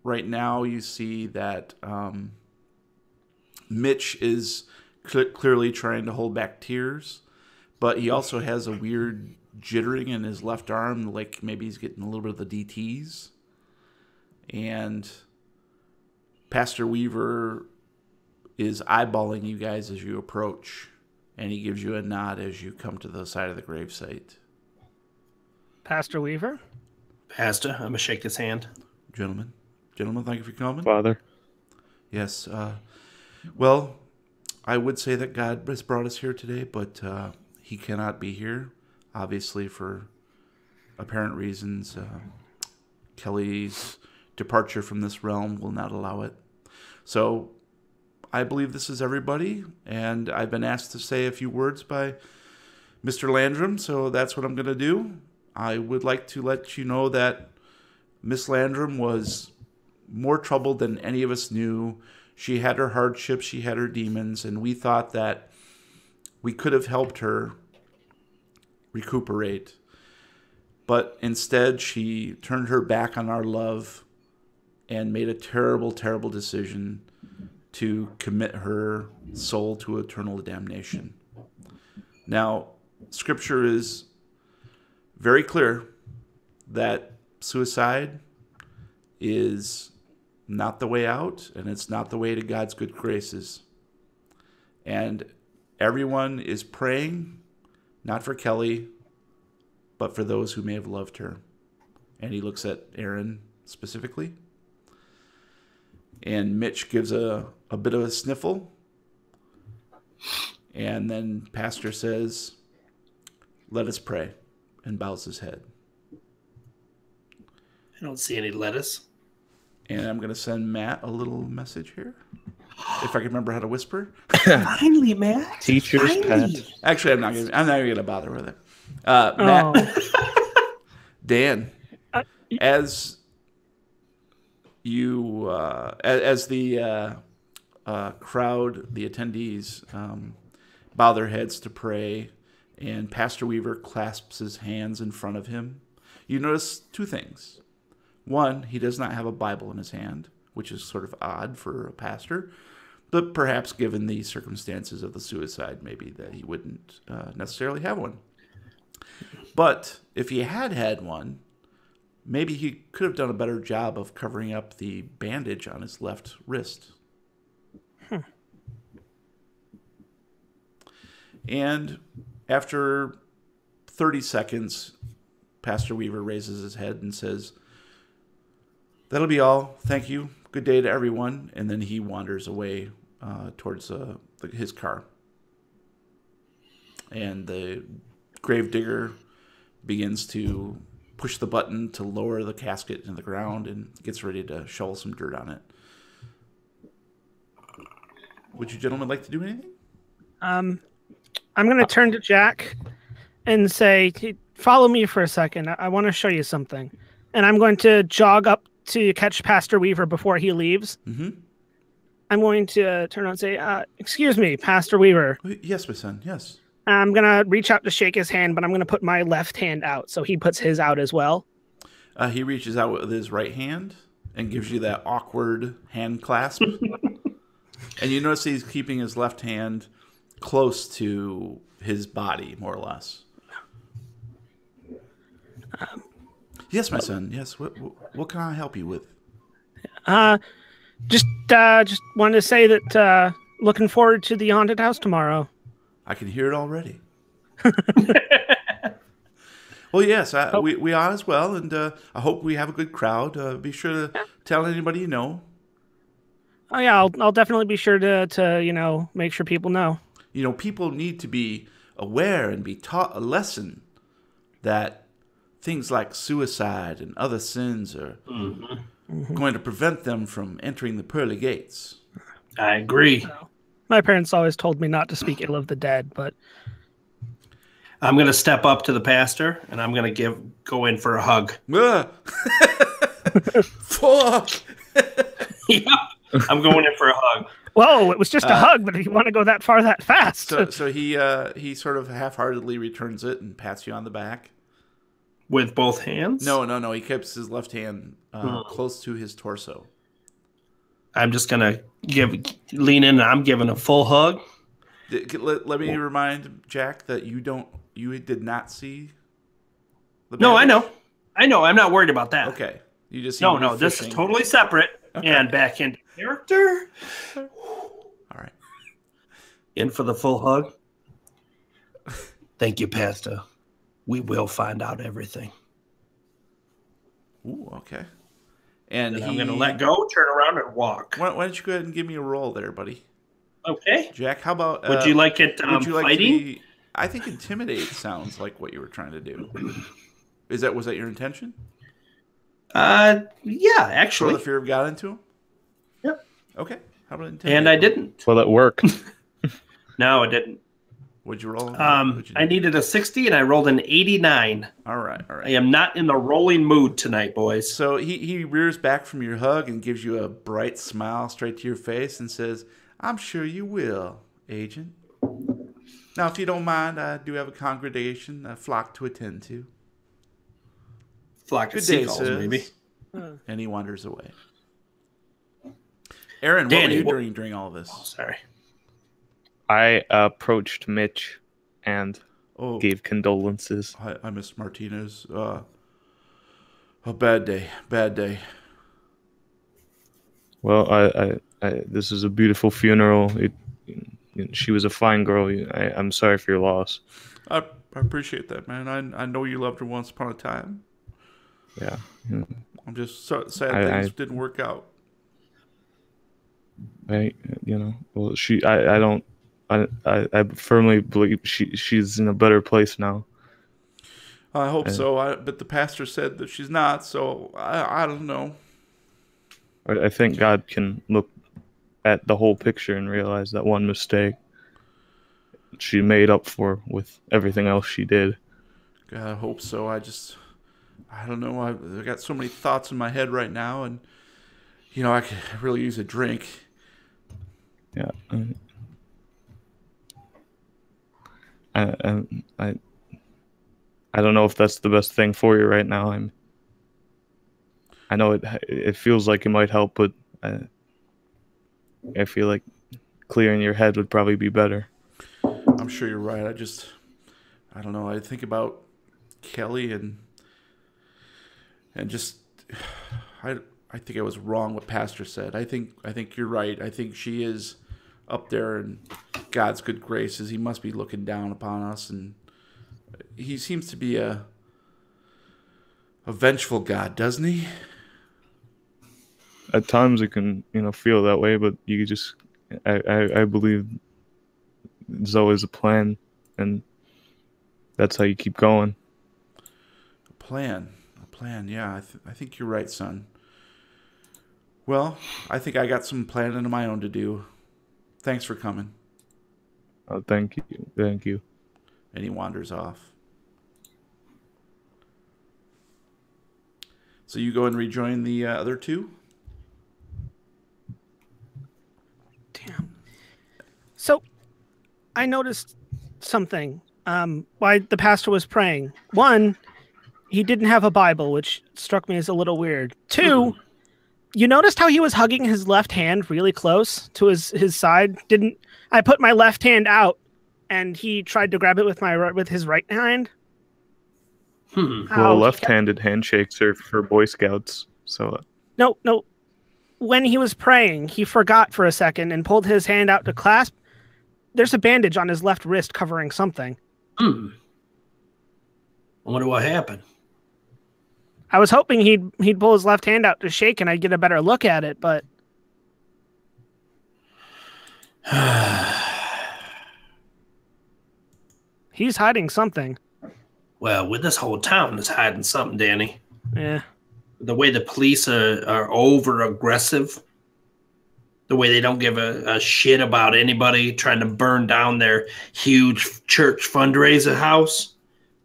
right now you see that Mitch is clearly trying to hold back tears, but he also has a weird jittering in his left arm, like maybe he's getting a little bit of the DTs. And Pastor Weaver is eyeballing you guys as you approach, and he gives you a nod as you come to the side of the gravesite. Pastor Weaver? Pastor, I'm going to shake his hand. Gentlemen, thank you for coming. Father. Yes. Well, I would say that God has brought us here today, but he cannot be here, obviously, for apparent reasons. Kelly's departure from this realm will not allow it. So I believe this is everybody, and I've been asked to say a few words by Mr. Landrum, so that's what I'm going to do. I would like to let you know that Miss Landrum was more troubled than any of us knew. She had her hardships, she had her demons, and we thought that we could have helped her recuperate. But instead, she turned her back on our love and made a terrible, terrible decision to commit her soul to eternal damnation. Now, Scripture is very clear that suicide is not the way out, and it's not the way to God's good graces. And everyone is praying, not for Kelly, but for those who may have loved her. And he looks at Aaron specifically. And Mitch gives a bit of a sniffle. And then Pastor says, "Let us pray," and bows his head. I don't see any lettuce. And I'm going to send Matt a little message here. If I can remember how to whisper. Finally, Matt. Teacher's pet. Actually, I'm not even going to bother with it. Matt, Dan, as you, as the crowd, the attendees, bow their heads to pray, and Pastor Weaver clasps his hands in front of him, you notice two things. One, he does not have a Bible in his hand, which is sort of odd for a pastor, but perhaps given the circumstances of the suicide, maybe that he wouldn't necessarily have one. But if he had had one, maybe he could have done a better job of covering up the bandage on his left wrist. And after 30 seconds, Pastor Weaver raises his head and says, "That'll be all. Thank you. Good day to everyone." And then he wanders away towards his car. And the gravedigger begins to push the button to lower the casket into the ground and gets ready to shovel some dirt on it. Would you gentlemen like to do anything? I'm going to turn to Jack and say, "Follow me for a second. I want to show you something." And I'm going to jog up to catch Pastor Weaver before he leaves. Mm-hmm. I'm going to turn around and say, "Excuse me, Pastor Weaver." "Yes, my son, yes." I'm going to reach out to shake his hand, but I'm going to put my left hand out, so he puts his out as well. He reaches out with his right hand and gives you that awkward hand clasp. And you notice he's keeping his left hand close to his body, more or less. "Yes, my son, yes. What can I help you with?" Just wanted to say that looking forward to the haunted house tomorrow. "I can hear it already." Well, yes, we are as well, and I hope we have a good crowd. Be sure to tell anybody you know. Oh yeah, I'll definitely be sure to make sure people know. People need to be aware and be taught a lesson that things like suicide and other sins are going to prevent them from entering the pearly gates. I agree. My parents always told me not to speak ill of the dead, but I'm going to step up to the pastor, and I'm going to go in for a hug. Fuck! Yep. I'm going in for a hug. Whoa, it was just a hug, but if you want to go that far that fast. So he sort of half-heartedly returns it and pats you on the back. With both hands? No. He keeps his left hand close to his torso. I'm just going to lean in, and I'm giving a full hug. Let me remind Jack that you did not see the bandage? No, I know. I'm not worried about that. Okay. You just No, this is totally separate. Okay. And back into character. All right. In for the full hug. Thank you, Pastor. We will find out everything. Ooh, okay. And I'm going to let go, turn around, and walk. Why don't you go ahead and give me a roll there, buddy? Okay. Jack, how about... would you like it fighting? I think intimidate sounds like what you were trying to do. Was that your intention? Yeah, actually. Throw the fear of God into him? Yep. Okay. How about intimidate? And I didn't. Will it work? No, it didn't. What'd you roll? I needed a 60 and I rolled an 89. All right. I am not in the rolling mood tonight, boys. So he rears back from your hug and gives you a bright smile straight to your face and says, "I'm sure you will, Agent. Now, if you don't mind, I do have a congregation, a flock to attend to. Flock of Good day, seagulls, maybe." And he wanders away. Aaron, Danny, what were you doing during all of this? Sorry. I approached Mitch and Oh, gave condolences. Hi, Miss Martinez. A bad day. Bad day. Well, this is a beautiful funeral. She was a fine girl. I'm sorry for your loss. I appreciate that, man. I know you loved her once upon a time. Yeah. I'm just so sad things didn't work out. Well, I firmly believe she's in a better place now. I hope so. But the pastor said that she's not, so I don't know. I think God can look at the whole picture and realize that one mistake she made up for with everything else she did. God, I hope so. I don't know. I got so many thoughts in my head right now, and I could really use a drink. Yeah. I don't know if that's the best thing for you right now. I know it feels like it might help, but I feel like clearing your head would probably be better. I'm sure you're right. I don't know. I think about Kelly and just I think I was wrong what Pastor said. I think you're right. I think she is up there in God's good graces. He must be looking down upon us, and he seems to be a vengeful God, doesn't he? At times it can, feel that way, but you just, I believe there's always a plan, and that's how you keep going. A plan. Yeah, I think you're right, son. Well, I think I got some planning of my own to do. Thanks for coming. Oh, thank you. And he wanders off. So you go and rejoin the other two? Damn. So, I noticed something while the pastor was praying. One, he didn't have a Bible, which struck me as a little weird. Two, you noticed how he was hugging his left hand really close to his side? Didn't I put my left hand out and he tried to grab it with his right hand? Well, left-handed handshakes are for Boy Scouts, so... No. When he was praying, he forgot for a second and pulled his hand out to clasp. There's a bandage on his left wrist covering something. I wonder what happened. I was hoping he'd pull his left hand out to shake and I'd get a better look at it, but... He's hiding something. Well, with this whole town is hiding something, Danny. Yeah. The way the police are over-aggressive, the way they don't give a shit about anybody trying to burn down their huge church fundraiser house,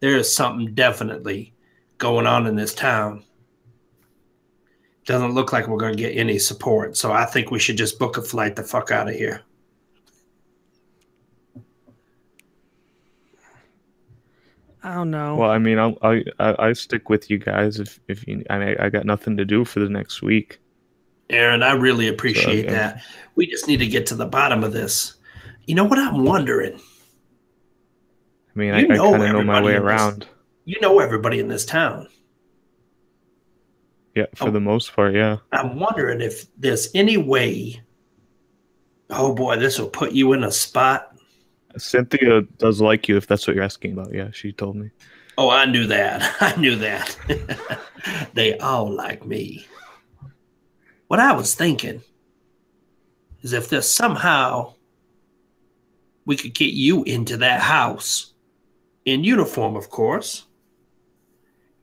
there is something definitely going on in this town. Doesn't look like we're going to get any support, so I think we should just book a flight the fuck out of here. I don't know. Well, I mean, I stick with you guys if you. I got nothing to do for the next week. Aaron, I really appreciate that. We just need to get to the bottom of this. You know what I'm wondering? I mean, I kind of know my way around. You know everybody in this town. Yeah, for the most part, yeah. I'm wondering if there's any way. Oh boy, this will put you in a spot. Cynthia does like you, if that's what you're asking about. Yeah, she told me. Oh, I knew that. I knew that. They all like me. What I was thinking is if there's somehow we could get you into that house, in uniform, of course,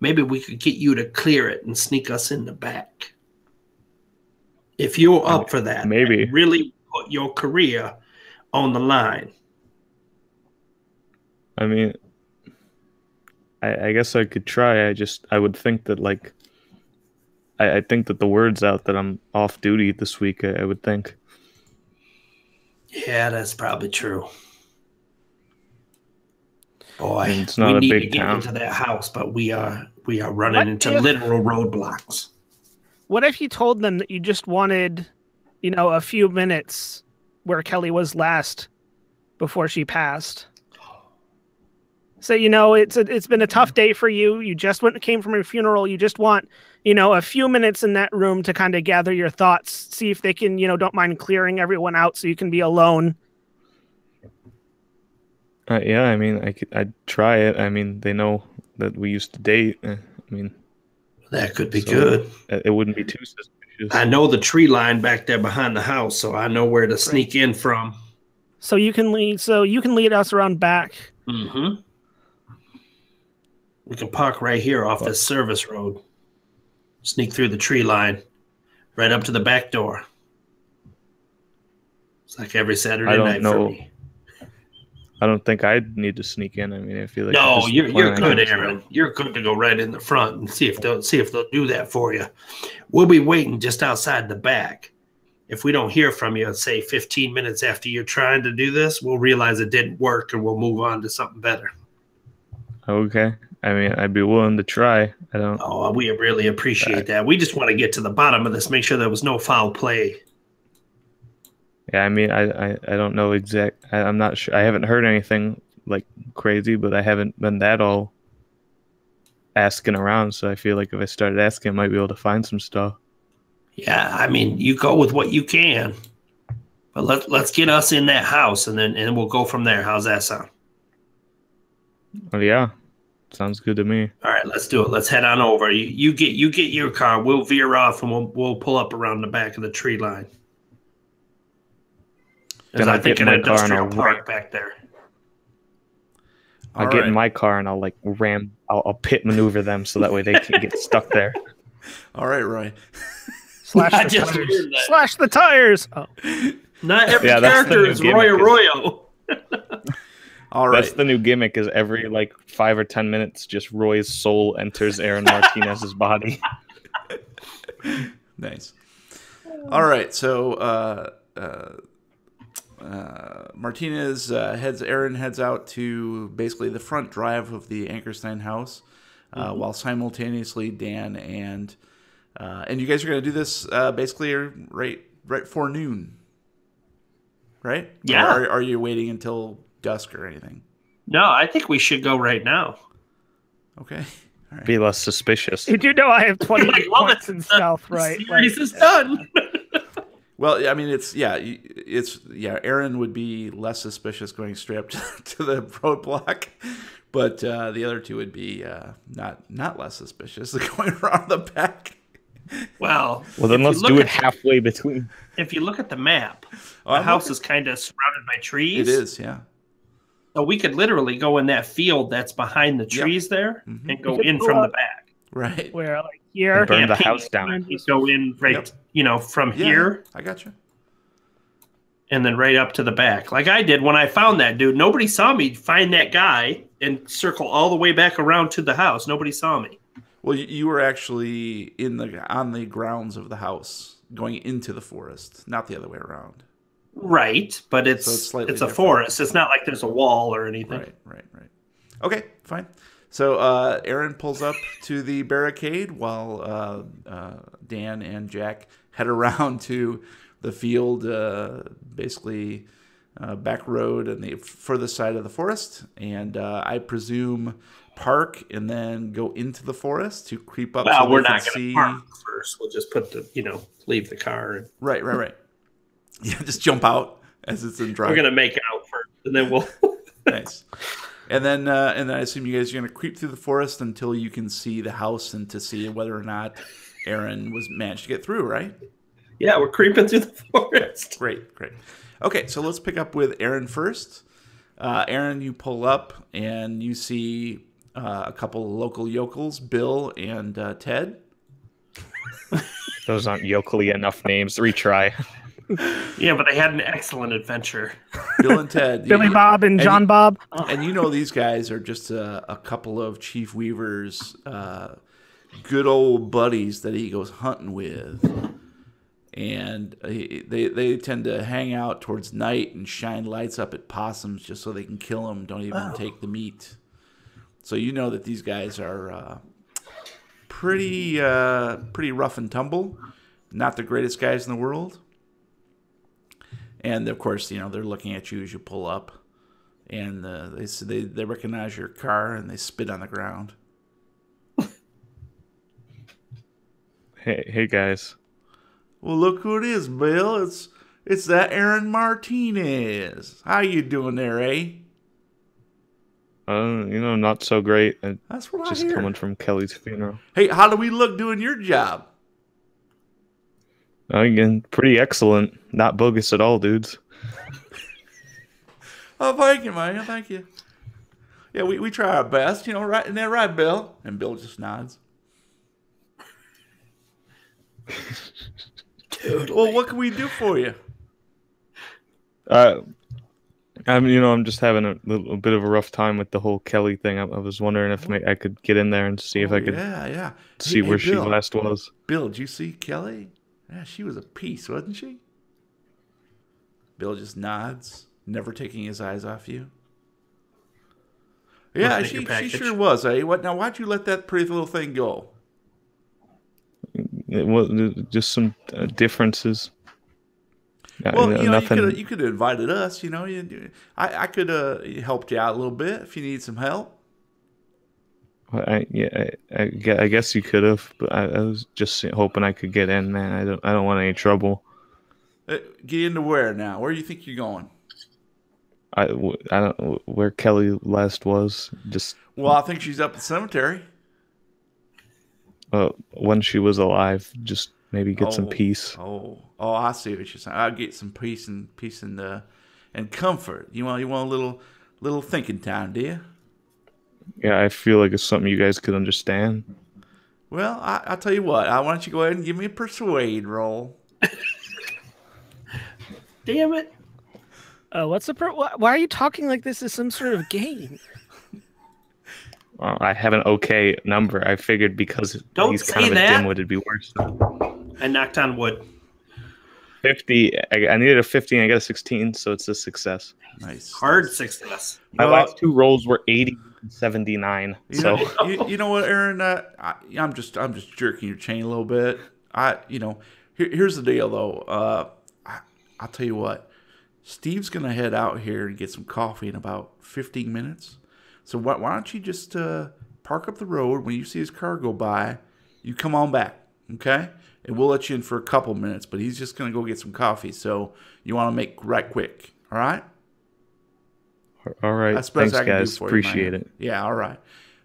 maybe we could get you to clear it and sneak us in the back. If you're up for that, maybe really put your career on the line. I mean, I guess I could try. I would think that like I think that the word's out that I'm off duty this week. I would think. Yeah, that's probably true. Boy, I mean, it's not we a need big to get town. into that house, but we are running What into if- literal roadblocks. What if you told them that you just wanted, a few minutes where Kelly was last before she passed? So, it's been a tough day for you. You just came from a funeral. You just want, a few minutes in that room to kind of gather your thoughts, see if they can, don't mind clearing everyone out so you can be alone. Yeah, I mean, I'd try it. I mean, they know that we used to date. I mean, That could be so good. It wouldn't be too suspicious. I know the tree line back there behind the house, so I know where to sneak in from. So you can lead us around back. Mm-hmm. We can park right here off this service road. Sneak through the tree line, right up to the back door. It's like every Saturday night for me. I don't think I'd need to sneak in. I mean, I feel like No, you're good, Aaron. Aaron. You're good to go right in the front and see if they'll do that for you. We'll be waiting just outside the back. If we don't hear from you, say 15 minutes after you're trying to do this, we'll realize it didn't work and we'll move on to something better. Okay. I mean, I'd be willing to try. I don't. Oh, we really appreciate that. We just want to get to the bottom of this, make sure there was no foul play. Yeah, I mean, I don't know I'm not sure. I haven't heard anything like crazy, but I haven't been that all asking around. So I feel like if I started asking, I might be able to find some stuff. Yeah, I mean, you go with what you can, but let's get us in that house and we'll go from there. How's that sound? Oh yeah, sounds good to me. All right, let's do it. Let's head on over. You get your car. We'll veer off and we'll pull up around the back of the tree line. Then I think get an in my car and industrial I'll park back there. I'll get in my car and I'll like I'll pit maneuver them so that way they can't get stuck there. All right, Roy. Slash I the just tires. heard that. Slash the tires. Oh. Not every Yeah, that's the character new is gimmick. Roy Arroyo. All right. That's the new gimmick. Is every like 5 or 10 minutes, just Roy's soul enters Aaron Martinez's body. Nice. All right, so Martinez Aaron heads out to basically the front drive of the Ankerstein house, while simultaneously Dan and you guys are going to do this basically right for noon, right? Yeah. Or are you waiting until dusk or anything? No, I think we should go right now. Okay. All right. Be less suspicious. You do know I have 20 Well, points in stealth, right? Series is done. Well, I mean, it's Aaron would be less suspicious going straight up to the roadblock, but the other two would be not less suspicious going around the back. Well, Then let's do it halfway between. If you look at the map, the house is kind of surrounded by trees. It is, yeah. So we could literally go in that field that's behind the trees there and go in from the back. Right. Where like here, Burn the pink. house down. You go in right, from here I got you. and then right up to the back. Like I did when I found that dude. Nobody saw me find that guy and circle all the way back around to the house. Nobody saw me. Well, you were actually on the grounds of the house, going into the forest, not the other way around. Right, but it's slightly a different. forest. It's not like there's a wall or anything. Right. Okay, fine. So Aaron pulls up to the barricade while Dan and Jack head around to the field, basically back road and the further side of the forest. And I presume park and then go into the forest to creep up. Well, so we're they can not going see. to park first. We'll just put leave the car. And Right. Yeah, just jump out as it's in drive. we're going to make out first, and then we'll. Nice. And then I assume you guys are going to creep through the forest until you can see the house and to see whether or not Aaron managed to get through, right? Yeah, we're creeping through the forest. Great. Okay, so let's pick up with Aaron first. Aaron, you pull up and you see a couple of local yokels, Bill and Ted. Those aren't yokely enough names. Retry. Yeah, but they had an excellent adventure. Bill and Ted. Billy Bob and John Bob. Oh. And you know these guys are just a couple of Chief Weaver's good old buddies that he goes hunting with. And they tend to hang out towards night and shine lights up at possums just so they can kill them, don't even take the meat. So you know that these guys are pretty rough and tumble. Not the greatest guys in the world. And, of course, you know, they're looking at you as you pull up. And they recognize your car and they spit on the ground. Hey guys. Well, look who it is, Bill. It's that Aaron Martinez. How you doing there, eh? You know, not so great. That's what Just I hear. coming from Kelly's funeral. Hey, how do we look doing your job? Again, pretty excellent. Not bogus at all, dudes. Oh, thank you, man. Thank you. Yeah, we try our best, you know, right? Isn't that right, Bill? And Bill just nods. Well, what can we do for you? I'm just having a little bit of a rough time with the whole Kelly thing. I was wondering if I could get in there and see if I could see where she last was. Bill, did you see Kelly? Yeah, she was a piece, wasn't she? Bill just nods, never taking his eyes off you. Yeah, she sure was. Eh? Now, why'd you let that pretty little thing go? It was just some differences. Well, you know, nothing. you could have invited us. You know, I could have helped you out a little bit if you need some help. I guess you could have, but I was just hoping I could get in, man. I don't want any trouble. Get into where now? Where do you think you're going? I don't know where Kelly last was. Well, I think she's up at the cemetery. When she was alive, just maybe get some peace. Oh, I see what you're saying. I'll get some peace and comfort. You want a little thinking time, do you? Yeah, I feel like it's something you guys could understand. Well, I'll tell you what. Why don't you go ahead and give me a persuade roll? Damn it. What's why are you talking like this is some sort of game? Well, I have an okay number. I figured because he's kind of a dimwit, it'd be worse. I knocked on wood. 50. I needed a 15. I got a 16, so it's a success. Nice. Hard success. My last two rolls were 80 and 79. You know what, Aaron? I'm just jerking your chain a little bit. Here's the deal, though. I'll tell you what. Steve's gonna head out here and get some coffee in about 15 minutes. So why don't you just park up the road when you see his car go by? You come on back, okay? And we'll let you in for a couple minutes. But he's just gonna go get some coffee. So you want to make right quick, all right? All right. That's the best Thanks, I can guys. do for Appreciate you, it. Yeah, all right.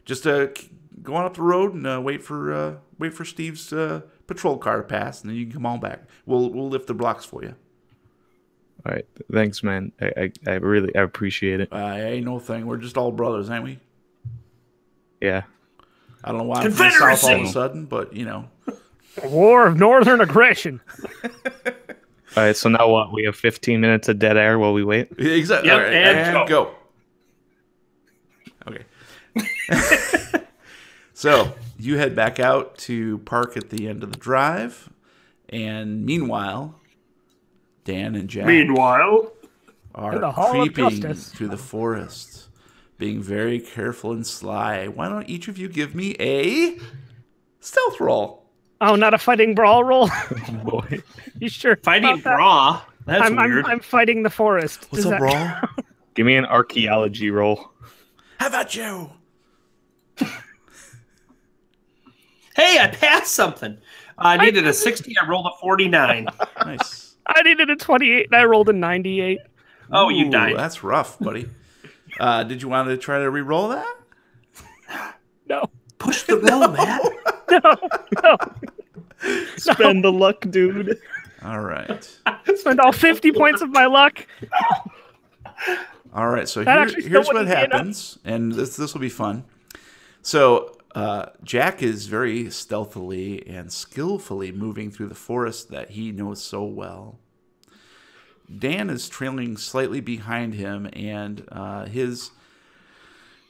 Just go on up the road and wait for Steve's patrol car to pass, and then you can come on back. We'll lift the blocks for you. All right. Thanks, man. I really appreciate it. Ain't no thing. We're just all brothers, ain't we? Yeah. I don't know why I'm from the South all of a sudden, but you know. A war of northern aggression. All right. So now what? We have 15 minutes of dead air while we wait. Exactly. Yep, all right, and go. Okay. So you head back out to park at the end of the drive, and meanwhile, Dan and Jack are the Hall of creeping Justice. through the forest, being very careful and sly. Why don't each of you give me a stealth roll? Oh, not a fighting brawl roll? Boy. You sure? Fighting about that? bra. That's weird. I'm fighting the forest. What's Does up, that bro? count? Give me an archaeology roll. How about you? Hey, I passed something. I needed a 60. I rolled a 49. Nice. I needed a 28 and I rolled a 98. Oh, you Ooh, died. That's rough, buddy. Did you want to try to re-roll that? No. Push the roll, Matt. No. Spend the luck, dude. All right. Spend all 50 points of my luck. All right, so That actually still here's what wouldn't be enough. happens, and this will be fun. So Jack is very stealthily and skillfully moving through the forest that he knows so well. Dan is trailing slightly behind him, and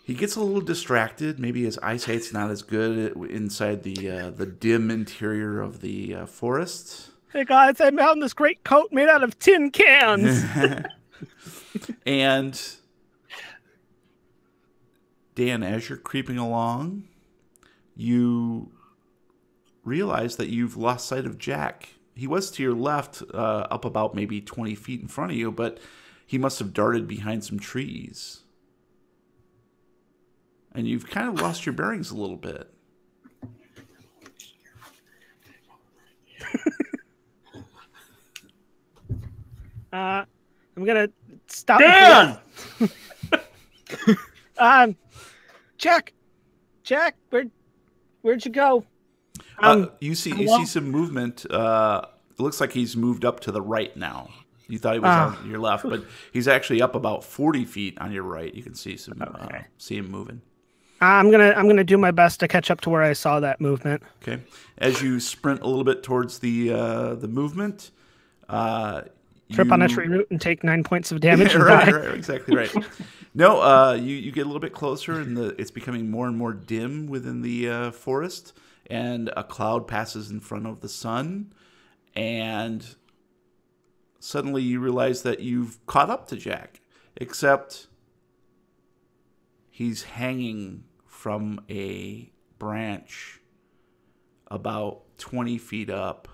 he gets a little distracted. Maybe his eyesight's not as good inside the dim interior of the forest. Hey guys, I found this great coat made out of tin cans. And Dan, as you're creeping along, you realize that you've lost sight of Jack. He was to your left, up about maybe 20 feet in front of you, but he must have darted behind some trees. And you've kind of lost your bearings a little bit. I'm gonna stop. Dan! Jack, where'd you go? You see some movement. It looks like he's moved up to the right now. You thought he was on your left, but he's actually up about 40 feet on your right. You can see see him moving. I'm gonna do my best to catch up to where I saw that movement. Okay, as you sprint a little bit towards the movement, trip on a tree root and take 9 points of damage. right, exactly right. No, you get a little bit closer, and it's becoming more and more dim within the forest, and a cloud passes in front of the sun, and suddenly you realize that you've caught up to Jack, except he's hanging from a branch about 20 feet up,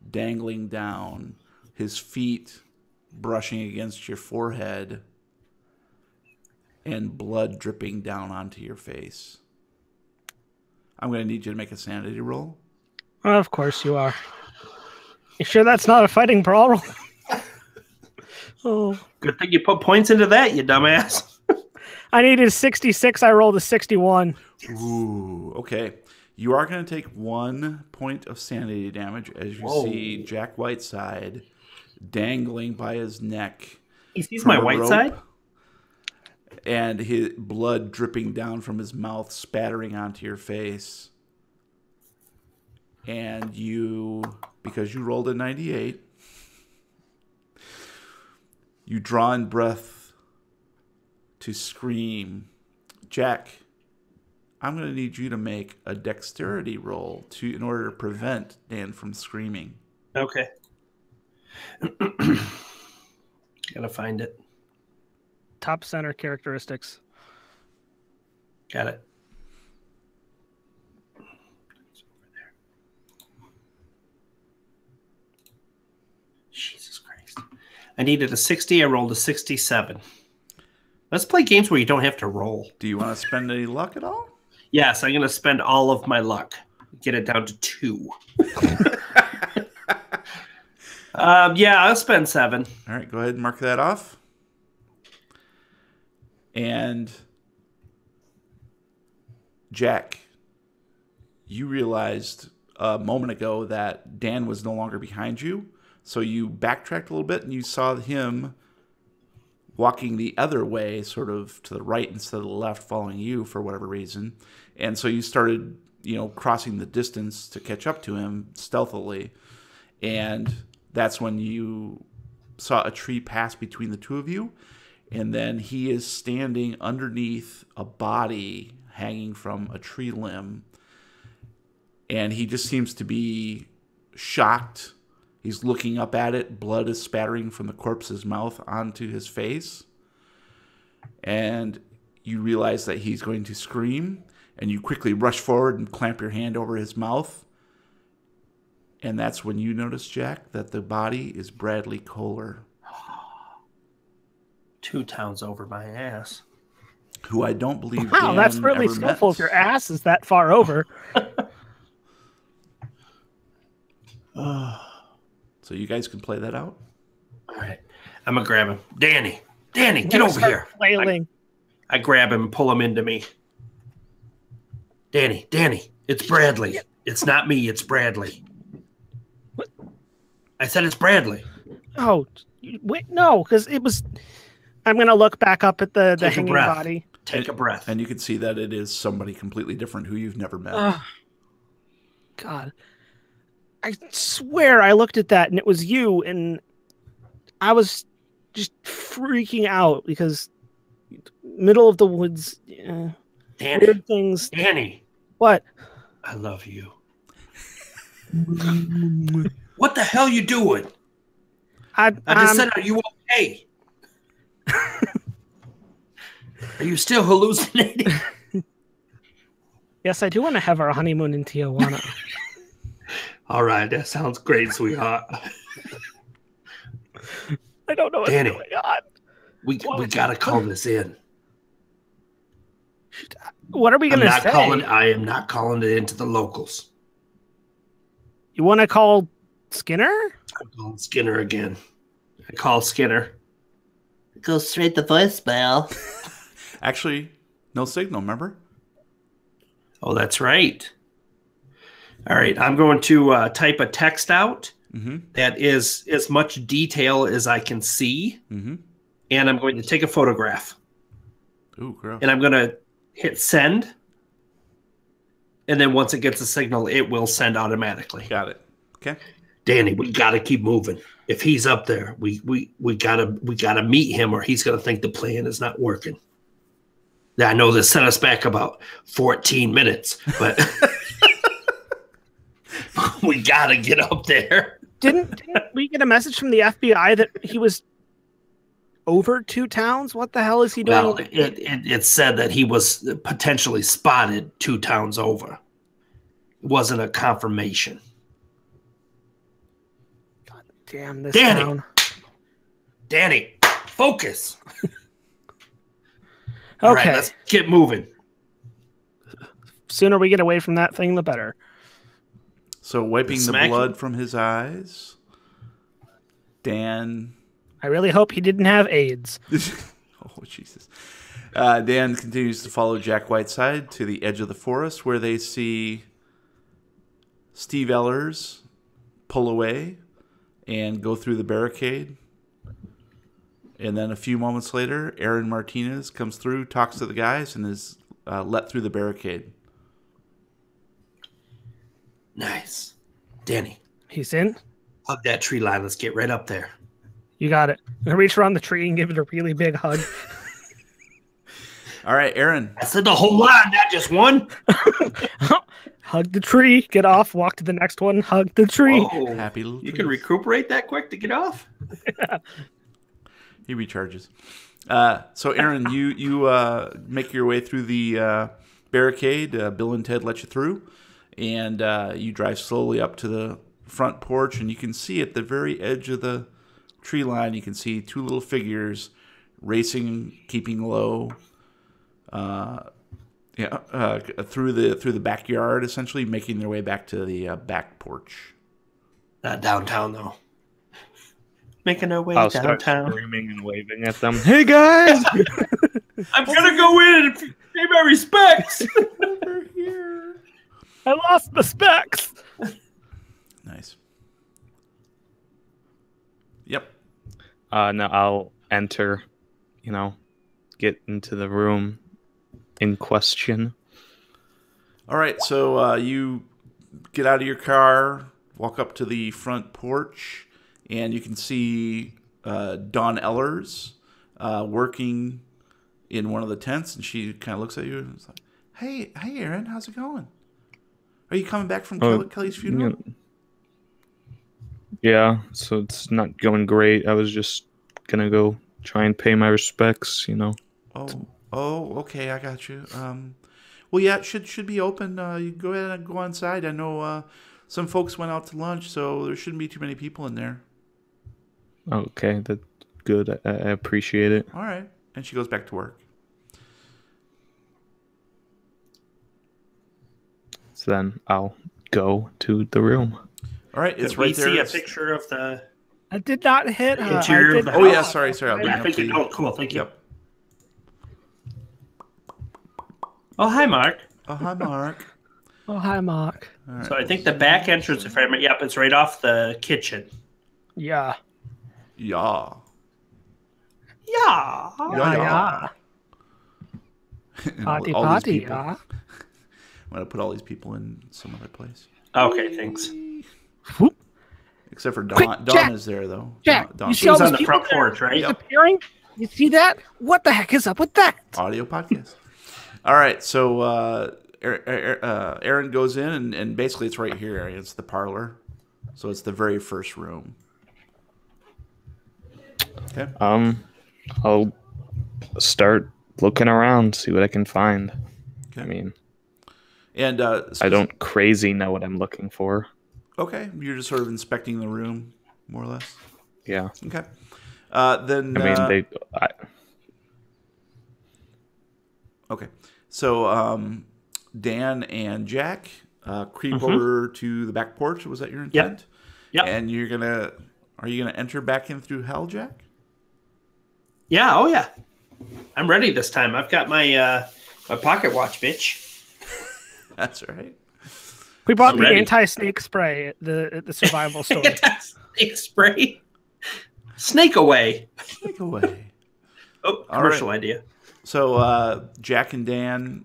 dangling down, his feet brushing against your forehead, and blood dripping down onto your face. I'm going to need you to make a sanity roll. Well, of course you are. You sure that's not a fighting brawl roll? Oh. Good thing you put points into that, you dumbass. I needed a 66. I rolled a 61. Ooh, okay. You are going to take 1 point of sanity damage as you see Jack Whiteside dangling by his neck. He sees my white side? And his blood dripping down from his mouth, spattering onto your face. And you, because you rolled a 98, you draw in breath to scream. Jack, I'm going to need you to make a dexterity roll in order to prevent Dan from screaming. Okay. Gotta find it. Top center characteristics. Got it. It's over there. Jesus Christ. I needed a 60. I rolled a 67. Let's play games where you don't have to roll. Do you want to spend any luck at all? Yes, I'm going to spend all of my luck. Get it down to 2. Yeah, I'll spend 7. All right, go ahead and mark that off. And Jack, you realized a moment ago that Dan was no longer behind you. So you backtracked a little bit and you saw him walking the other way, sort of to the right instead of the left, following you for whatever reason. And so you started, crossing the distance to catch up to him stealthily. And that's when you saw a tree pass between the two of you. And then he is standing underneath a body hanging from a tree limb. And he just seems to be shocked. He's looking up at it. Blood is spattering from the corpse's mouth onto his face. And you realize that he's going to scream. And you quickly rush forward and clamp your hand over his mouth. And that's when you notice, Jack, that the body is Bradley Kohler. 2 towns over my ass. Who I don't believe Wow, Dan that's really ever skillful met. if your ass is that far over. So you guys can play that out? All right. I'm going to grab him. Danny, get over here. Flailing. I grab him and pull him into me. Danny, it's Bradley. It's not me, it's Bradley. What? I said it's Bradley. Oh, wait, no, because it was... I'm going to look back up at the hanging body. Take a breath. And you can see that it is somebody completely different who you've never met. God. I swear I looked at that and it was you, and I was just freaking out because middle of the woods, Danny, weird things. Danny, What? I love you. What the hell you doing? I just said, are you okay? Are you still hallucinating? Yes, I do want to have our honeymoon in Tijuana. All right, that sounds great, sweetheart. I don't know what's Danny, going on. We gotta call this in. What are we gonna say? I am not calling it into the locals. You want to call Skinner? I'm calling Skinner again. I call Skinner. It goes straight to voicemail. Actually, no signal, remember? Oh, that's right. All right, I'm going to type a text out that is as much detail as I can see, and I'm going to take a photograph. Ooh, gross. And I'm going to hit send, and then once it gets a signal, it will send automatically. Got it. Okay. Danny, we got to keep moving. If he's up there, we gotta meet him, or he's gonna think the plan is not working. I know this set us back about 14 minutes, but we gotta get up there. Didn't we get a message from the FBI that he was over 2 towns? What the hell is he doing? Well, it said that he was potentially spotted 2 towns over. It wasn't a confirmation. God damn this Danny. town. Danny, focus. Okay. All right, let's get moving. Sooner we get away from that thing, the better. So wiping the Smack blood from his eyes, Dan. I really hope he didn't have AIDS. Oh, Jesus. Dan continues to follow Jack Whiteside to the edge of the forest where they see Steve Ellers pull away and go through the barricade. And then a few moments later, Aaron Martinez comes through, talks to the guys, and is let through the barricade. Nice. Danny, He's in. hug that tree line. Let's get right up there. You got it. I'm gonna reach around the tree and give it a really big hug. All right, Aaron. I said the whole line, not just one. Hug the tree, get off, walk to the next one, hug the tree. Oh, Happy little you trees. can recuperate that quick to get off? He recharges. So, Aaron, you make your way through the barricade. Bill and Ted let you through. And you drive slowly up to the front porch. And you can see at the very edge of the tree line, you can see 2 little figures racing, keeping low. Through the backyard, essentially making their way back to the back porch. Not downtown, though. Making our way I'll start downtown. screaming and waving at them. Hey guys! I'm gonna go in and pay my respects. Over here. I lost the specs. Nice. Yep. No, I'll enter. Get into the room in question. All right, so you get out of your car, walk up to the front porch, and you can see Dawn Ellers working in one of the tents, and she kind of looks at you and is like, hey, Aaron, how's it going? Are you coming back from Kelly's funeral? Yeah, so it's not going great. I was just gonna go try and pay my respects, Oh, okay, I got you. Well, yeah, it should be open. You go ahead and go inside. I know some folks went out to lunch, so there shouldn't be too many people in there. Okay, that's good. I appreciate it. All right. And she goes back to work. So then I'll go to the room. All right, it's Did right we there. see a picture of the I did not hit her. interior of the house? Oh, yeah, sorry. I'll bring I up think the... oh, cool. Thank you. Yep. Oh, hi, Mark. Oh, hi, Mark. Oh, hi, Mark. All right. So I think the back entrance, if I remember, yep, it's right off the kitchen. Yeah. Yeah. Yeah. Yeah. And Party, all these party, people- yeah. I'm going to put all these people in some other place. Okay, thanks. Whoop. Except for Dawn. Quick, Dawn Jack! is there, though. Jack, Dawn. you She was all on those the front people there porch, right? disappearing? You see that? What the heck is up with that? Audio podcast. All right, so Aaron goes in, and basically it's right here. It's the parlor. So it's the very first room. Okay. I'll start looking around, see what I can find. Okay. I mean, And I don't crazy know what I'm looking for. Okay, you're just sort of inspecting the room, more or less. Yeah. Okay. Then I mean, okay. So Dan and Jack creep over to the back porch. Was that your intent? Yep. And are you gonna enter back in through hell, Jack? Yeah. Oh yeah. I'm ready this time. I've got my my pocket watch, bitch. That's right. We bought I'm the ready. anti-snake spray at the survival store. Snake spray. Snake away. Take away. Oh, All commercial right. idea. So Jack and Dan,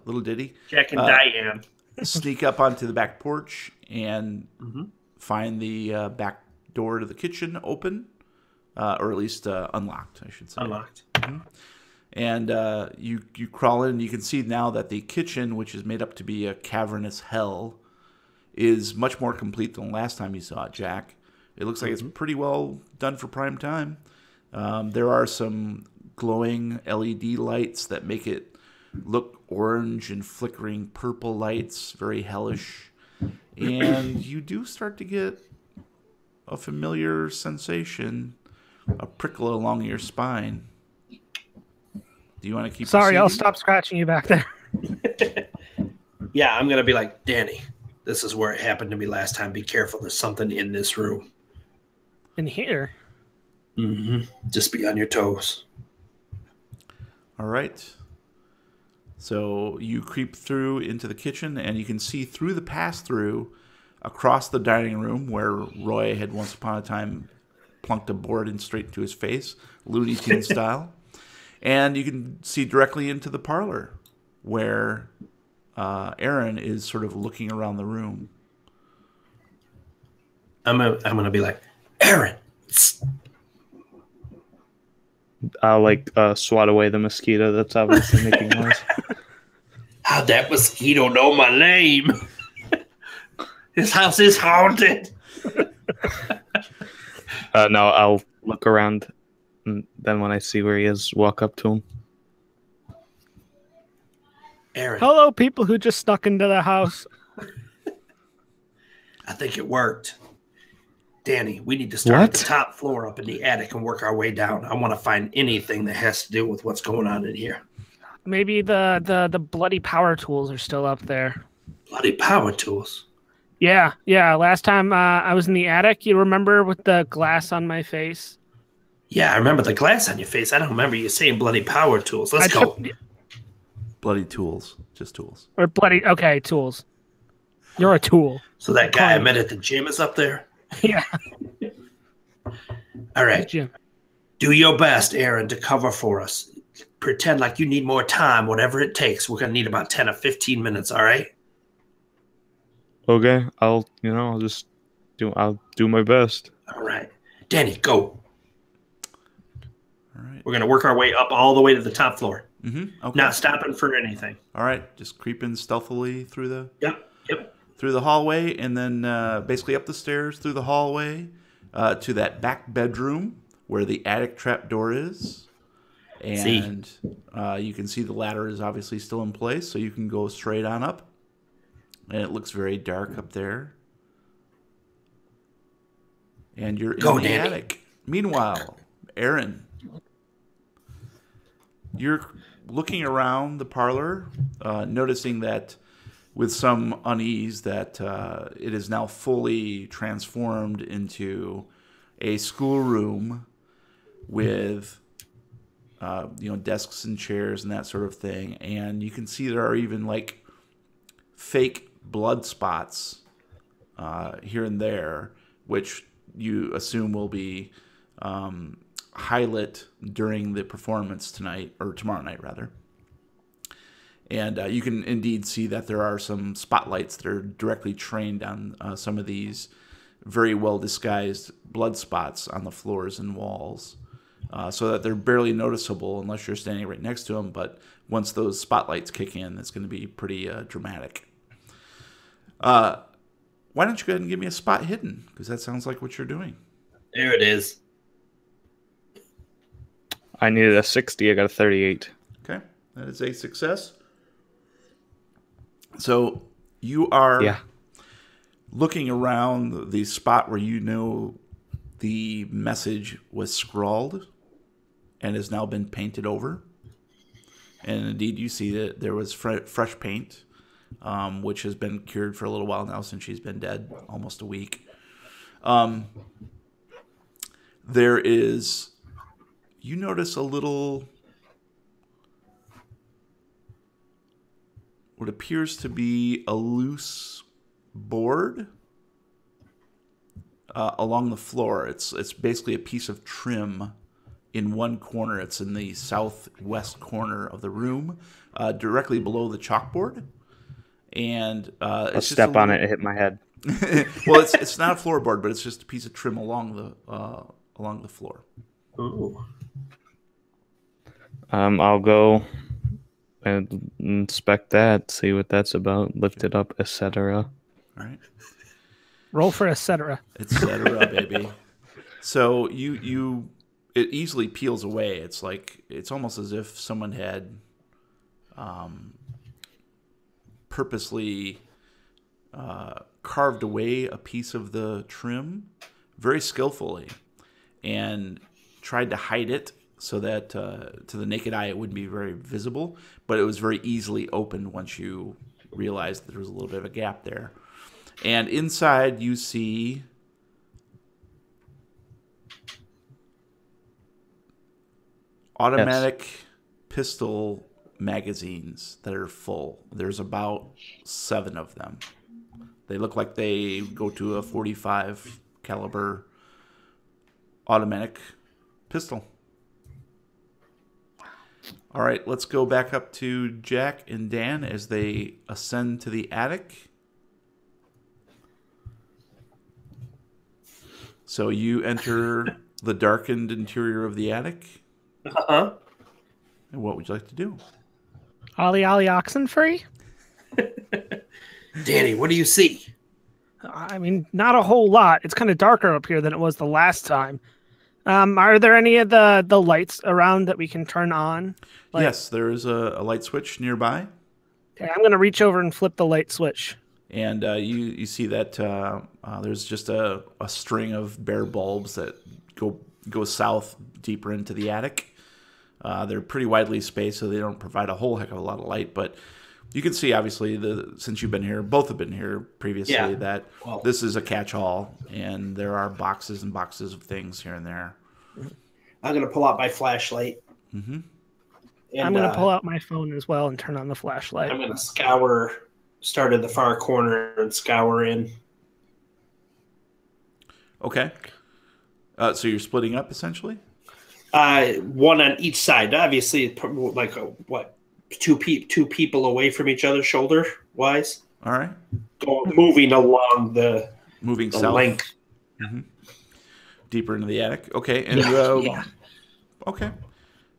little ditty, Jack and Diane. sneak up onto the back porch and find the back door to the kitchen open, or at least unlocked, I should say. Unlocked. And you crawl in, and you can see now that the kitchen, which is made up to be a cavernous hell, is much more complete than last time you saw it, Jack. It looks like it's pretty well done for prime time. There are some glowing LED lights that make it look orange and flickering purple lights, very hellish. And you do start to get a familiar sensation, a prickle along your spine. Do you want to keep Sorry, I'll proceeding? stop scratching you back there. Yeah, I'm gonna be like, Danny, this is where it happened to me last time. Be careful. There's something in this room. In here. Just be on your toes. All right. So you creep through into the kitchen, and you can see through the pass-through across the dining room where Roy had once upon a time plunked a board in straight into his face, Looney Tunes style. And you can see directly into the parlor where Aaron is sort of looking around the room. I'm gonna be like, Aaron. I'll swat away the mosquito that's obviously making noise. How'd that mosquito know my name? This house is haunted. No, I'll look around, and then when I see where he is, walk up to him. Aaron, Hello, people who just snuck into the house. I think it worked. Danny, we need to start at the What? top floor up in the attic and work our way down. I want to find anything that has to do with what's going on in here. Maybe the bloody power tools are still up there. Bloody power tools. Yeah. Last time I was in the attic, you remember with the glass on my face? Yeah, I remember the glass on your face. I don't remember you saying bloody power tools. Let's go. Bloody tools. Just tools. Or bloody, okay, tools. You're a tool. So that guy I met at the gym is up there? Yeah. All right. Jim. Do your best, Aaron, to cover for us. Pretend like you need more time, whatever it takes. We're going to need about 10 or 15 minutes, all right? Okay, I'll do my best. All right. Danny, go. All right. We're going to work our way up all the way to the top floor. Okay. Not stopping for anything. All right. Just creeping stealthily through the Yep. through the hallway, and then basically up the stairs through the hallway to that back bedroom where the attic trap door is. And you can see the ladder is obviously still in place, so you can go straight on up. And it looks very dark up there. And you're in the Danny. attic. Meanwhile, Aaron, you're looking around the parlor, noticing that with some unease that it is now fully transformed into a schoolroom with desks and chairs and that sort of thing. And you can see there are even like fake blood spots here and there, which you assume will be highlit during the performance tonight, or tomorrow night rather. And you can indeed see that there are some spotlights that are directly trained on some of these very well disguised blood spots on the floors and walls, so that they're barely noticeable unless you're standing right next to them. But once those spotlights kick in, it's going to be pretty dramatic. Why don't you go ahead and give me a spot hidden? Because that sounds like what you're doing. There it is. I needed a 60. I got a 38. Okay, that is a success. So you are looking around the spot where you know the message was scrawled and has now been painted over. And indeed, you see that there was fresh paint, which has been cured for a little while now since she's been dead, almost a week. There is, you notice a little, what appears to be a loose board along the floor. It's basically a piece of trim in one corner. It's in the southwest corner of the room, directly below the chalkboard. And I'll step on it and hit my head. Well, it's not a floorboard, but it's just a piece of trim along the floor. Ooh. I'll go and inspect that, see what that's about, lift it up, etc. All right. Roll for etc. Etc., baby. So it easily peels away. It's almost as if someone had purposely carved away a piece of the trim very skillfully and tried to hide it so that to the naked eye it wouldn't be very visible, but it was very easily opened once you realized that there was a little bit of a gap there. And inside you see automatic pistol magazines that are full. There's about 7 of them. They look like they go to a .45 caliber automatic pistol. All right, let's go back up to Jack and Dan as they ascend to the attic. So you enter the darkened interior of the attic. Uh-huh. And what would you like to do? Ollie oxen free? Danny, what do you see? I mean, not a whole lot. It's kind of darker up here than it was the last time. Are there any of the lights around that we can turn on? Yes, there is a light switch nearby. Okay, I'm going to reach over and flip the light switch. And you see that there's just a string of bare bulbs that go south deeper into the attic. They're pretty widely spaced, so they don't provide a whole heck of a lot of light. But you can see, obviously, since you've been here, both have been here previously, that this is a catch-all, and there are boxes and boxes of things here and there. I'm going to pull out my flashlight. Mm-hmm. I'm going to pull out my phone as well and turn on the flashlight. I'm going to start at the far corner and scour in. Okay. So you're splitting up, essentially? One on each side. Obviously, like two people away from each other, shoulder-wise. All right. Moving along the south. length. Mm-hmm. Deeper into the attic. Okay. And okay.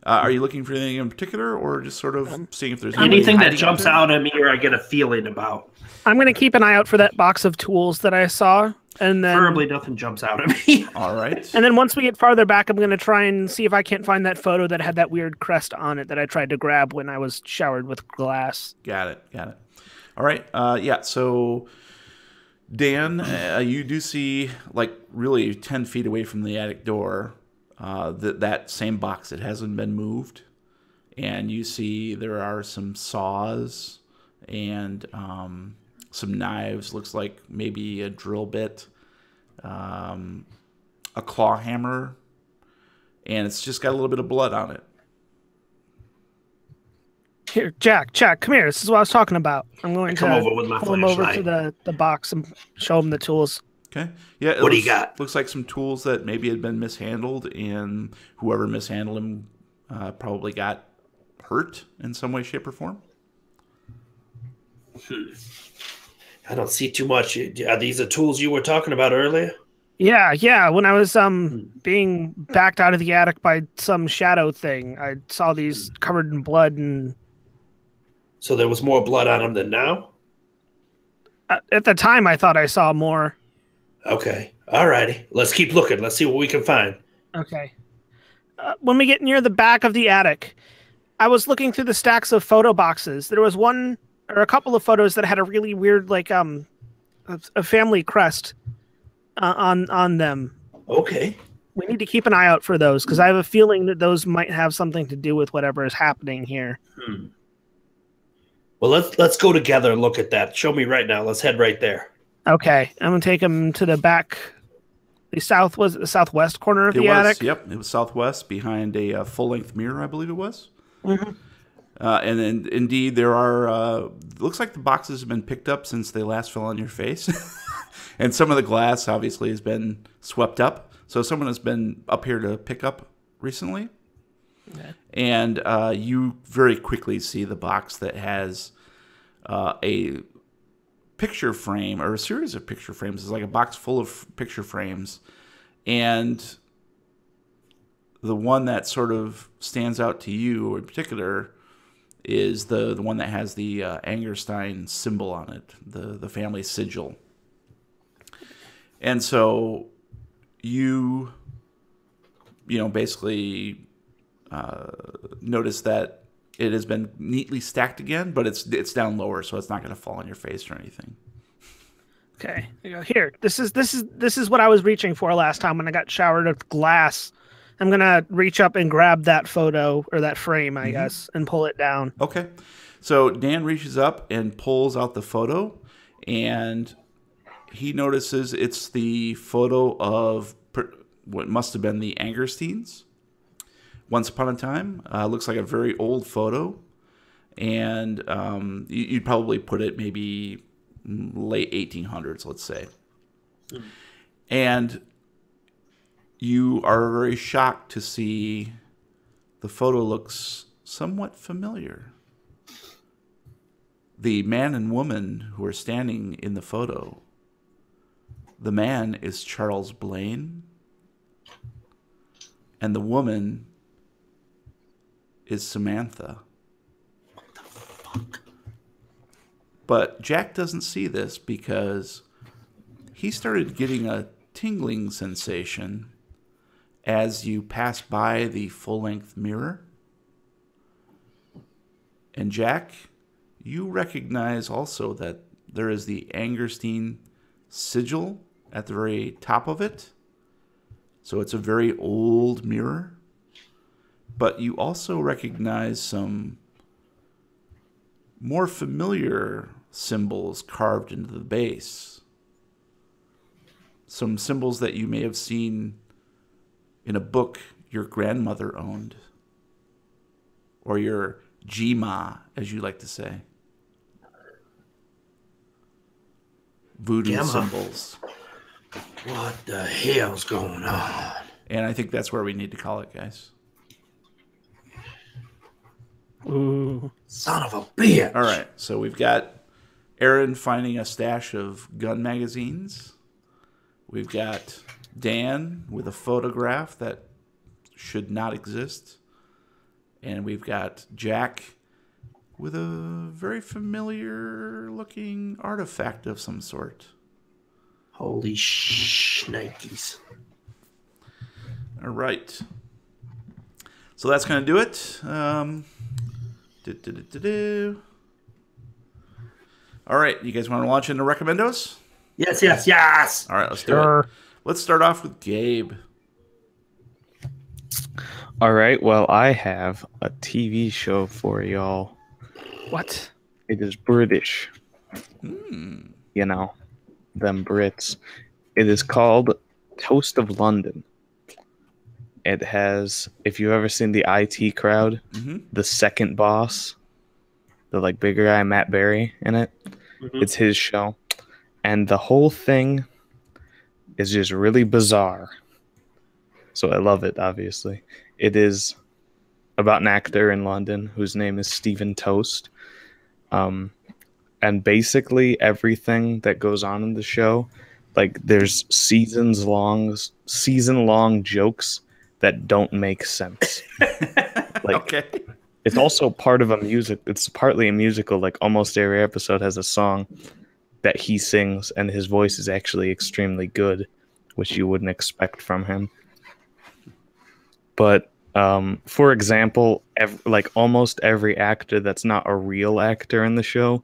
Are you looking for anything in particular, or just sort of seeing if there's anything that jumps out at me or I get a feeling about? I'm going to keep an eye out for that box of tools that I saw, and then preferably nothing jumps out at me. All right. And then once we get farther back, I'm going to try and see if I can't find that photo that had that weird crest on it that I tried to grab when I was showered with glass. Got it. All right. Yeah. So, Dan, you do see, like, really 10 feet away from the attic door, that same box that hasn't been moved. And you see there are some saws and some knives. Looks like maybe a drill bit, a claw hammer, and it's just got a little bit of blood on it. Here, Jack, come here. This is what I was talking about. I'm going to come over with my pull him over flashlight to the box and show him the tools. Okay. Yeah. What do you got? Looks like some tools that maybe had been mishandled, and whoever mishandled them probably got hurt in some way, shape, or form. I don't see too much. Are these the tools you were talking about earlier? Yeah. When I was being backed out of the attic by some shadow thing, I saw these covered in blood, and So there was more blood on them than now? at the time I thought I saw more. Okay. All righty. Let's keep looking. Let's see what we can find. Okay. When we get near the back of the attic, I was looking through the stacks of photo boxes. There was one or a couple of photos that had a really weird, like a family crest on them. Okay. We need to keep an eye out for those because I have a feeling that those might have something to do with whatever is happening here. Well, let's go together and look at that. Show me right now. Let's head right there. Okay, I'm gonna take them to the back. The southwest corner of the attic. Yep, it was southwest behind a full-length mirror, I believe it was. Mm-hmm. And then, indeed, there are. Looks like the boxes have been picked up since they last fell on your face, and some of the glass obviously has been swept up. So someone has been up here to pick up recently, and you very quickly see the box that has a picture frame or a series of picture frames. It's like a box full of picture frames, and the one that sort of stands out to you in particular is the one that has the Angerstein symbol on it, the family sigil. And so you basically notice that it has been neatly stacked again, but it's down lower, so it's not going to fall on your face or anything. Okay, here. This is what I was reaching for last time when I got showered with glass. I'm gonna reach up and grab that photo or that frame, I guess, and pull it down. Okay, so Dan reaches up and pulls out the photo, and he notices it's the photo of what must have been the Angersteins. Once upon a time, looks like a very old photo, and you'd probably put it maybe late 1800s, let's say. And you are very shocked to see the photo looks somewhat familiar. The man and woman who are standing in the photo, the man is Charles Blaine, and the woman is Samantha. What the fuck? But Jack doesn't see this because he started getting a tingling sensation as you pass by the full-length mirror. And Jack, you recognize also that there is the Angerstein sigil at the very top of it. So it's a very old mirror. But you also recognize some more familiar symbols carved into the base. Some symbols that you may have seen in a book your grandmother owned. Or your G-Ma, as you like to say. Voodoo Gamma. symbols. What the hell's going on? And I think that's where we need to call it, guys. Ooh. Son of a bitch. All right, so we've got Aaron finding a stash of gun magazines. We've got Dan with a photograph that should not exist. And we've got Jack with a very familiar looking artifact of some sort. Holy shnikes. All right. So that's going to do it. All right, you guys want to launch into recommendos? Yes. All right, let's do it. Let's start off with Gabe. All right, well, I have a TV show for y'all. What? It is British. You know, them Brits. It is called Toast of London. It has, if you've ever seen the IT Crowd, the second boss, the like bigger guy, Matt Berry, in it. It's his show. And the whole thing is just really bizarre. So I love it, obviously. It is about an actor in London whose name is Stephen Toast. and basically everything that goes on in the show, like there's season long jokes that don't make sense. Like, Okay. it's also part of a music. It's partly a musical. Like almost every episode has a song that he sings, and his voice is actually extremely good, which you wouldn't expect from him. But for example, like almost every actor that's not a real actor in the show,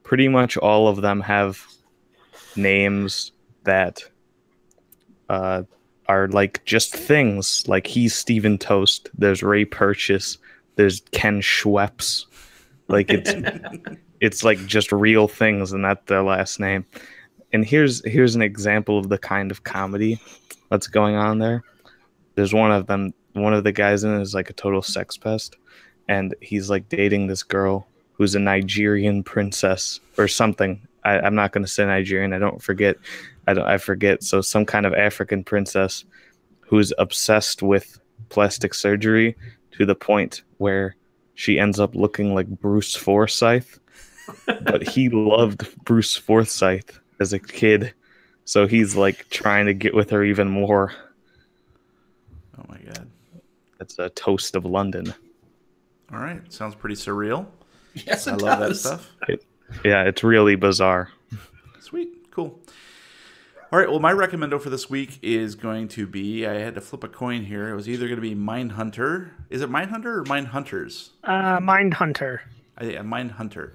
pretty much all of them have names that are like just things. Like he's Stephen Toast. There's Ray Purchase. There's Ken Schweppes. Like it's like just real things, and that's their last name. And here's an example of the kind of comedy that's going on there. There's one of the guys in it is like a total sex pest, and he's like dating this girl who's a Nigerian princess or something. I'm not going to say Nigerian. I forget. So some kind of African princess who's obsessed with plastic surgery to the point where she ends up looking like Bruce Forsyth. But he loved Bruce Forsyth as a kid, so he's like trying to get with her even more. Oh my god. That's a Toast of London. All right. Sounds pretty surreal. Yes, I love that stuff. Yeah, it's really bizarre. Sweet. Cool. All right. Well, my recommendo for this week is going to be, I had to flip a coin here. It was either going to be Mindhunter. Is it Mindhunter or Mindhunters? Mindhunter. Mindhunter.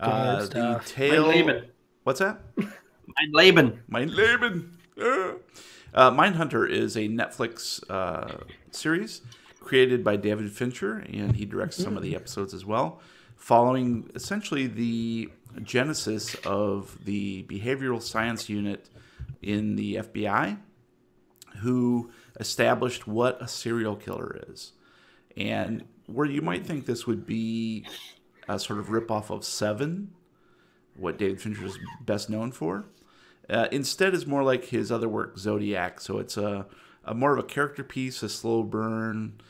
Good The stuff. tale. Mindleben. What's that? Mindleben. Mindhunter is a Netflix series created by David Fincher, and he directs some of the episodes as well, following essentially the genesis of the behavioral science unit in the FBI, who established what a serial killer is. And where you might think this would be a sort of ripoff of Seven, what David Fincher is best known for, instead is more like his other work, Zodiac. So it's a more of a character piece, a slow burn,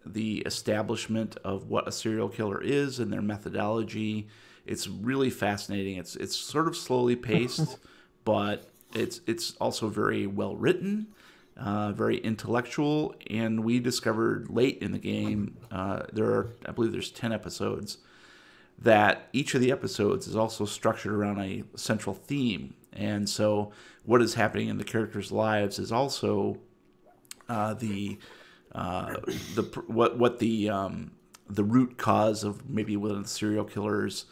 the establishment of what a serial killer is and their methodology. It's really fascinating. It's sort of slowly paced, but it's also very well written, very intellectual. And we discovered late in the game, I believe there's 10 episodes, that each of the episodes is also structured around a central theme. And so what is happening in the characters' lives is also the root cause of maybe what the serial killer's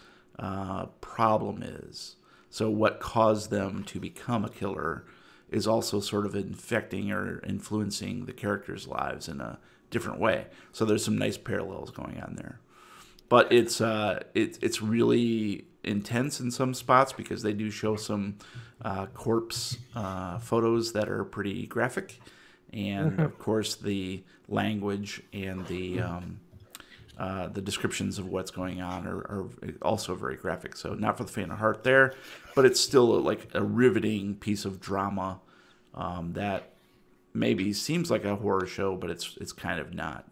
problem is. So what caused them to become a killer is also sort of infecting or influencing the characters' lives in a different way. So there's some nice parallels going on there. But it's really intense in some spots because they do show some corpse photos that are pretty graphic, and of course the language and the descriptions of what's going on are also very graphic. So not for the faint of heart there, but it's still like a riveting piece of drama that maybe seems like a horror show, but it's kind of not.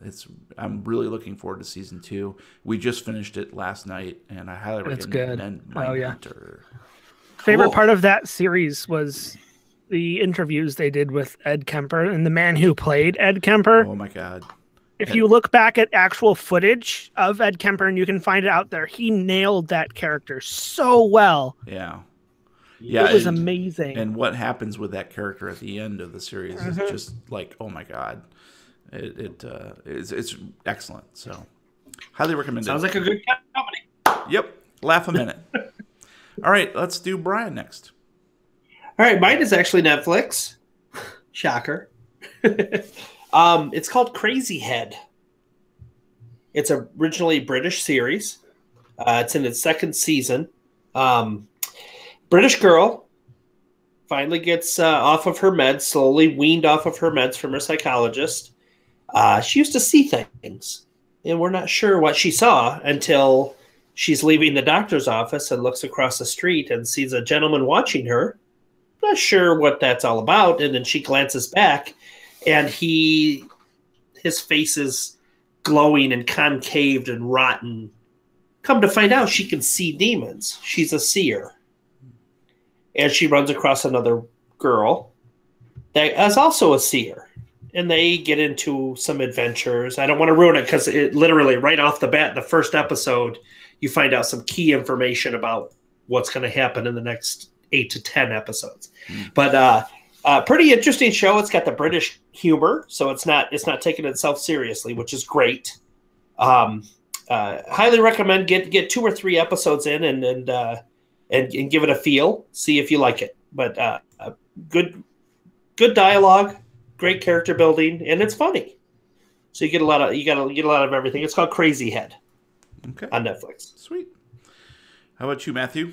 I'm really looking forward to season 2. We just finished it last night, and I highly recommend Mindhunter. Favorite part of that series was the interviews they did with Ed Kemper and the man who played Ed Kemper. Oh my god. If you look back at actual footage of Ed Kemper, and you can find it out there, he nailed that character so well. Yeah. It was amazing. And what happens with that character at the end of the series is just like, oh my god, it's excellent. So, highly recommend it. Sounds like a good comedy. Yep, laugh a minute. All right, let's do Brian next. All right, mine is actually Netflix. Shocker. It's called Crazy Head. It's originally a British series. It's in its second season. British girl finally gets off of her meds, slowly weaned off of her meds from her psychologist. She used to see things, and we're not sure what she saw until she's leaving the doctor's office and looks across the street and sees a gentleman watching her. Not sure what that's all about, and then she glances back, and his face is glowing and concaved and rotten Come to find out, she can see demons. She's a seer. And she runs across another girl that is also a seer. And they get into some adventures. I don't want to ruin it because it literally, right off the bat, the first episode, you find out some key information about what's going to happen in the next 8 to 10 episodes. But pretty interesting show. It's got the British humor, so it's not taking itself seriously, which is great. Highly recommend get 2 or 3 episodes in and give it a feel. See if you like it. But good dialogue, great character building, and it's funny. So you get a lot of everything. It's called Crazy Head. Okay. On Netflix. Sweet. How about you, Matthew?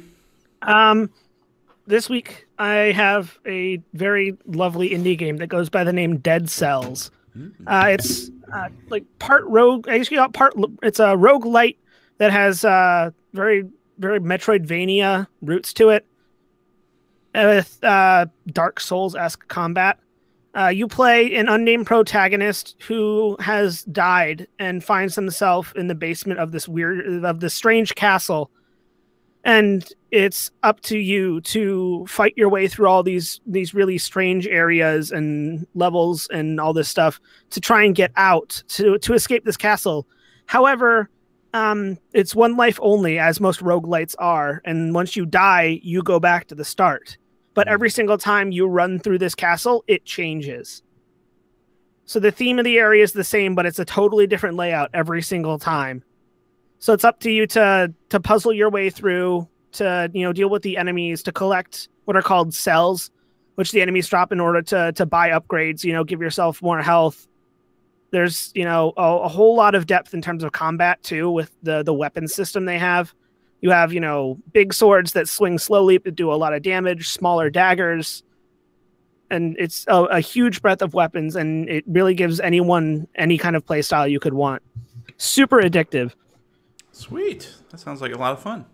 This week I have a very lovely indie game that goes by the name Dead Cells. It's like part rogue. I guess you got part. It's a roguelite that has very very Metroidvania roots to it, with Dark Souls-esque combat. You play an unnamed protagonist who has died and finds himself in the basement of this strange castle. And it's up to you to fight your way through all these really strange areas and levels and all this stuff to try and get out to escape this castle. However, it's one life only, as most roguelites are. And once you die, you go back to the start. But every single time you run through this castle, it changes. So the theme of the area is the same, but it's a totally different layout every single time. So it's up to you to puzzle your way through, to deal with the enemies, to collect what are called cells, which the enemies drop in order to buy upgrades, give yourself more health. There's, a whole lot of depth in terms of combat too, with the weapon system they have. You have, big swords that swing slowly but do a lot of damage, smaller daggers, and it's a huge breadth of weapons, and it really gives anyone any kind of play style you could want. Super addictive. Sweet. That sounds like a lot of fun.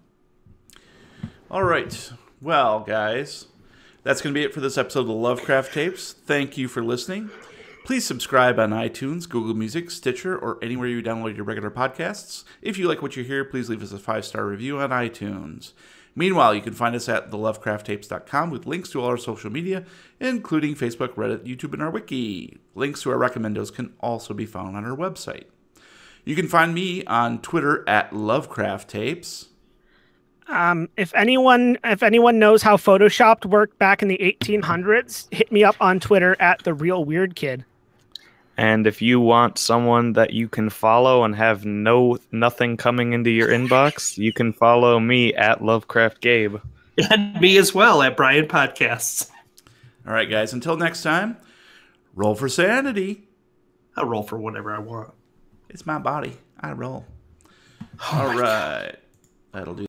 All right. Well, guys, that's going to be it for this episode of the Lovecraft Tapes. Thank you for listening. Please subscribe on iTunes, Google Music, Stitcher, or anywhere you download your regular podcasts. If you like what you hear, please leave us a 5-star review on iTunes. Meanwhile, you can find us at thelovecrafttapes.com with links to all our social media, including Facebook, Reddit, YouTube, and our wiki. Links to our recommendos can also be found on our website. You can find me on Twitter at Lovecraft Tapes. If anyone knows how Photoshopped worked back in the 1800s, hit me up on Twitter at The Real Weird Kid. And if you want someone that you can follow and have nothing coming into your inbox, you can follow me at Lovecraft Gabe. And me as well at Brian Podcasts. All right, guys. Until next time, roll for sanity. I'll roll for whatever I want. It's my body. I roll. All right. That'll do.